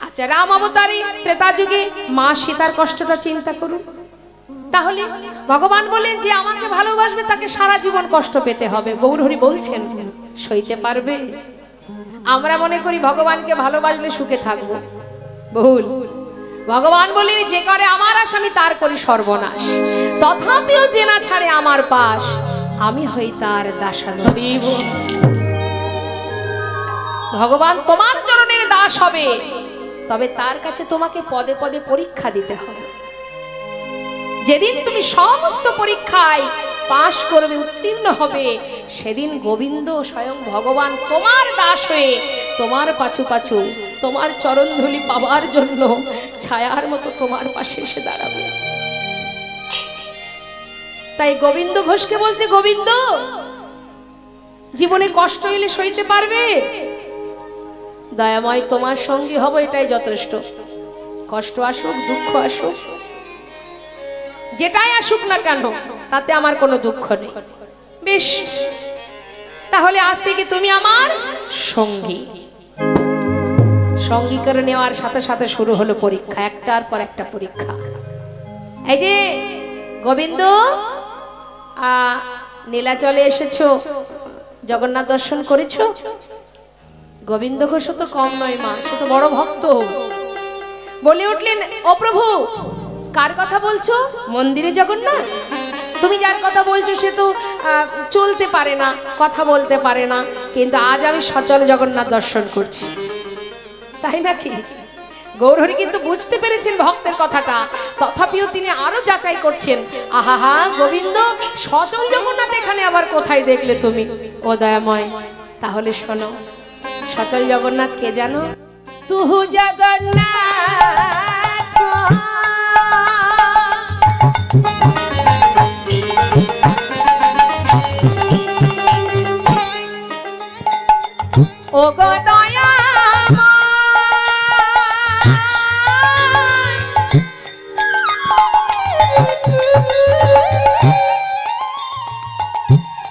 আচ্ছা, রাম অবতারে ত্রেতা যুগে মা সীতার কষ্টটা চিন্তা করুন। তাহলে ভগবান বলেন যে আমাকে ভালোবাসবে তাকে সারা জীবন কষ্ট পেতে হবে। গৌর হরি বলছেন সইতে পারবে? আমরা মনে করি ভগবানকে ভালোবাসলে সুখে থাকবো, ভুল। ভগবান বলেন যে করে আমার আশ আমি তার করি সর্বনাশ, তথাপিও যে না ছাড়ে আমার পাশ আমি হই তার দাসানুদাস। ভগবান তোমার চরণের দাস হবে, তবে তার কাছে তোমাকে পদে পদে পরীক্ষা দিতে হবে। যেদিন তুমি সমস্ত পরীক্ষায় পাশ করবে, উত্তীর্ণ হবে, সেদিন গোবিন্দ স্বয়ং ভগবান তোমার দাস হয়ে তোমার পাছু পাছু তোমার চরণধূলি পাওয়ার জন্য ছায়ার মতো তোমার পাশে এসে দাঁড়াবে। তাই গোবিন্দ ঘোষকে বলছে, গোবিন্দ জীবনে কষ্ট এলে সইতে পারবে? দয়াময় তোমার সঙ্গী হব, এটাই যথেষ্ট। কষ্ট আসুক, দুঃখ আসুক, যেটাই আসুক না কেন তাতে আমার কোনো দুঃখ নেই। বেশ, তাহলে আজ থেকে তুমি আমার সঙ্গী। সঙ্গী করে নেওয়ার সাথে সাথে শুরু হলো পরীক্ষা, একটার পর একটা পরীক্ষা। এই যে গোবিন্দ নীলাচলে এসেছো, জগন্নাথ দর্শন করেছো? গোবিন্দ ঘোষ তো কম নয় মা, সে তো বড় ভক্ত। বলে উঠলেন, ও প্রভু কার কথা বলছো? মন্দিরে জগন্নাথ। তুমি যার কথা বলছো সে তো চলতে পারে না, কথা বলতে পারে না, কিন্তু আজ আমি সচল জগন্নাথ দর্শন করছি, তাই নাকি? গৌরহরি কিন্তু বুঝতে পেরেছেন ভক্তের কথাটা, তথাপিও তিনি আরো যাচাই করছেন। আহা, গোবিন্দ সচল জগন্নাথ এখানে আবার কোথায় দেখলে তুমি? ও দয়াময়, তাহলে শোনো, সচল জগন্নাথ কে জানো? তুহু জগন্নাথ ও গো দয়াময়,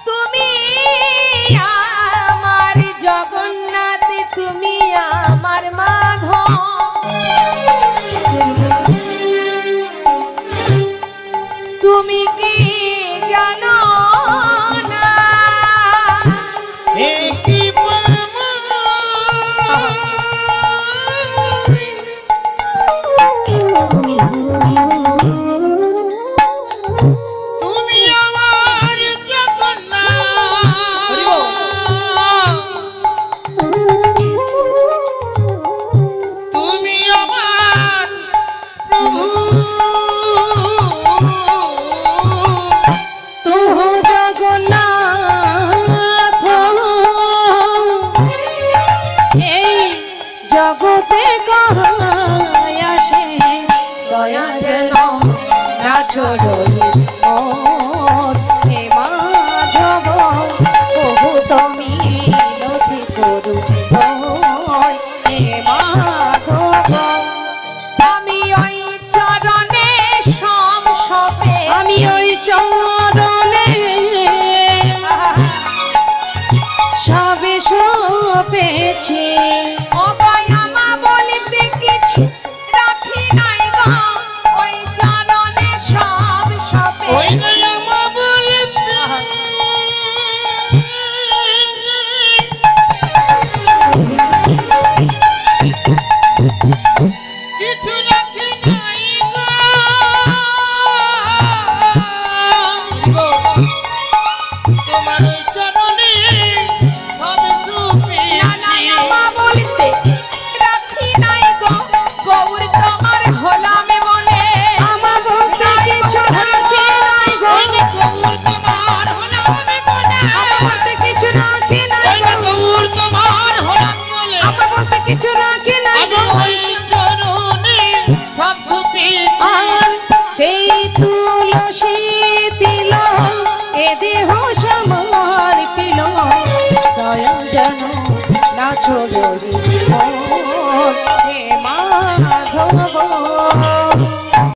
তুমি আমার জগন্নাথ, তুমি আমার মাধব, তুমি কি জানো না? কি তুমি আমার জগন্নাথ, তুমি আমার প্রভু, তুহু জগন্নাথ এই জগতে কাহায় আসে, দয়া যেন না ছড়ই মোর, হে মাধব প্রভু তুমি নথি করু হয়, হে মাধব আমি ওই চরণে সমসপে, আমি ওই চরণে সবে সপেছি, ও গয়ামা বলিতে কিছু রাখি নাই গো, ওই চরণে সব সপে। ওই গয়ামা বলতে কিছু রাখি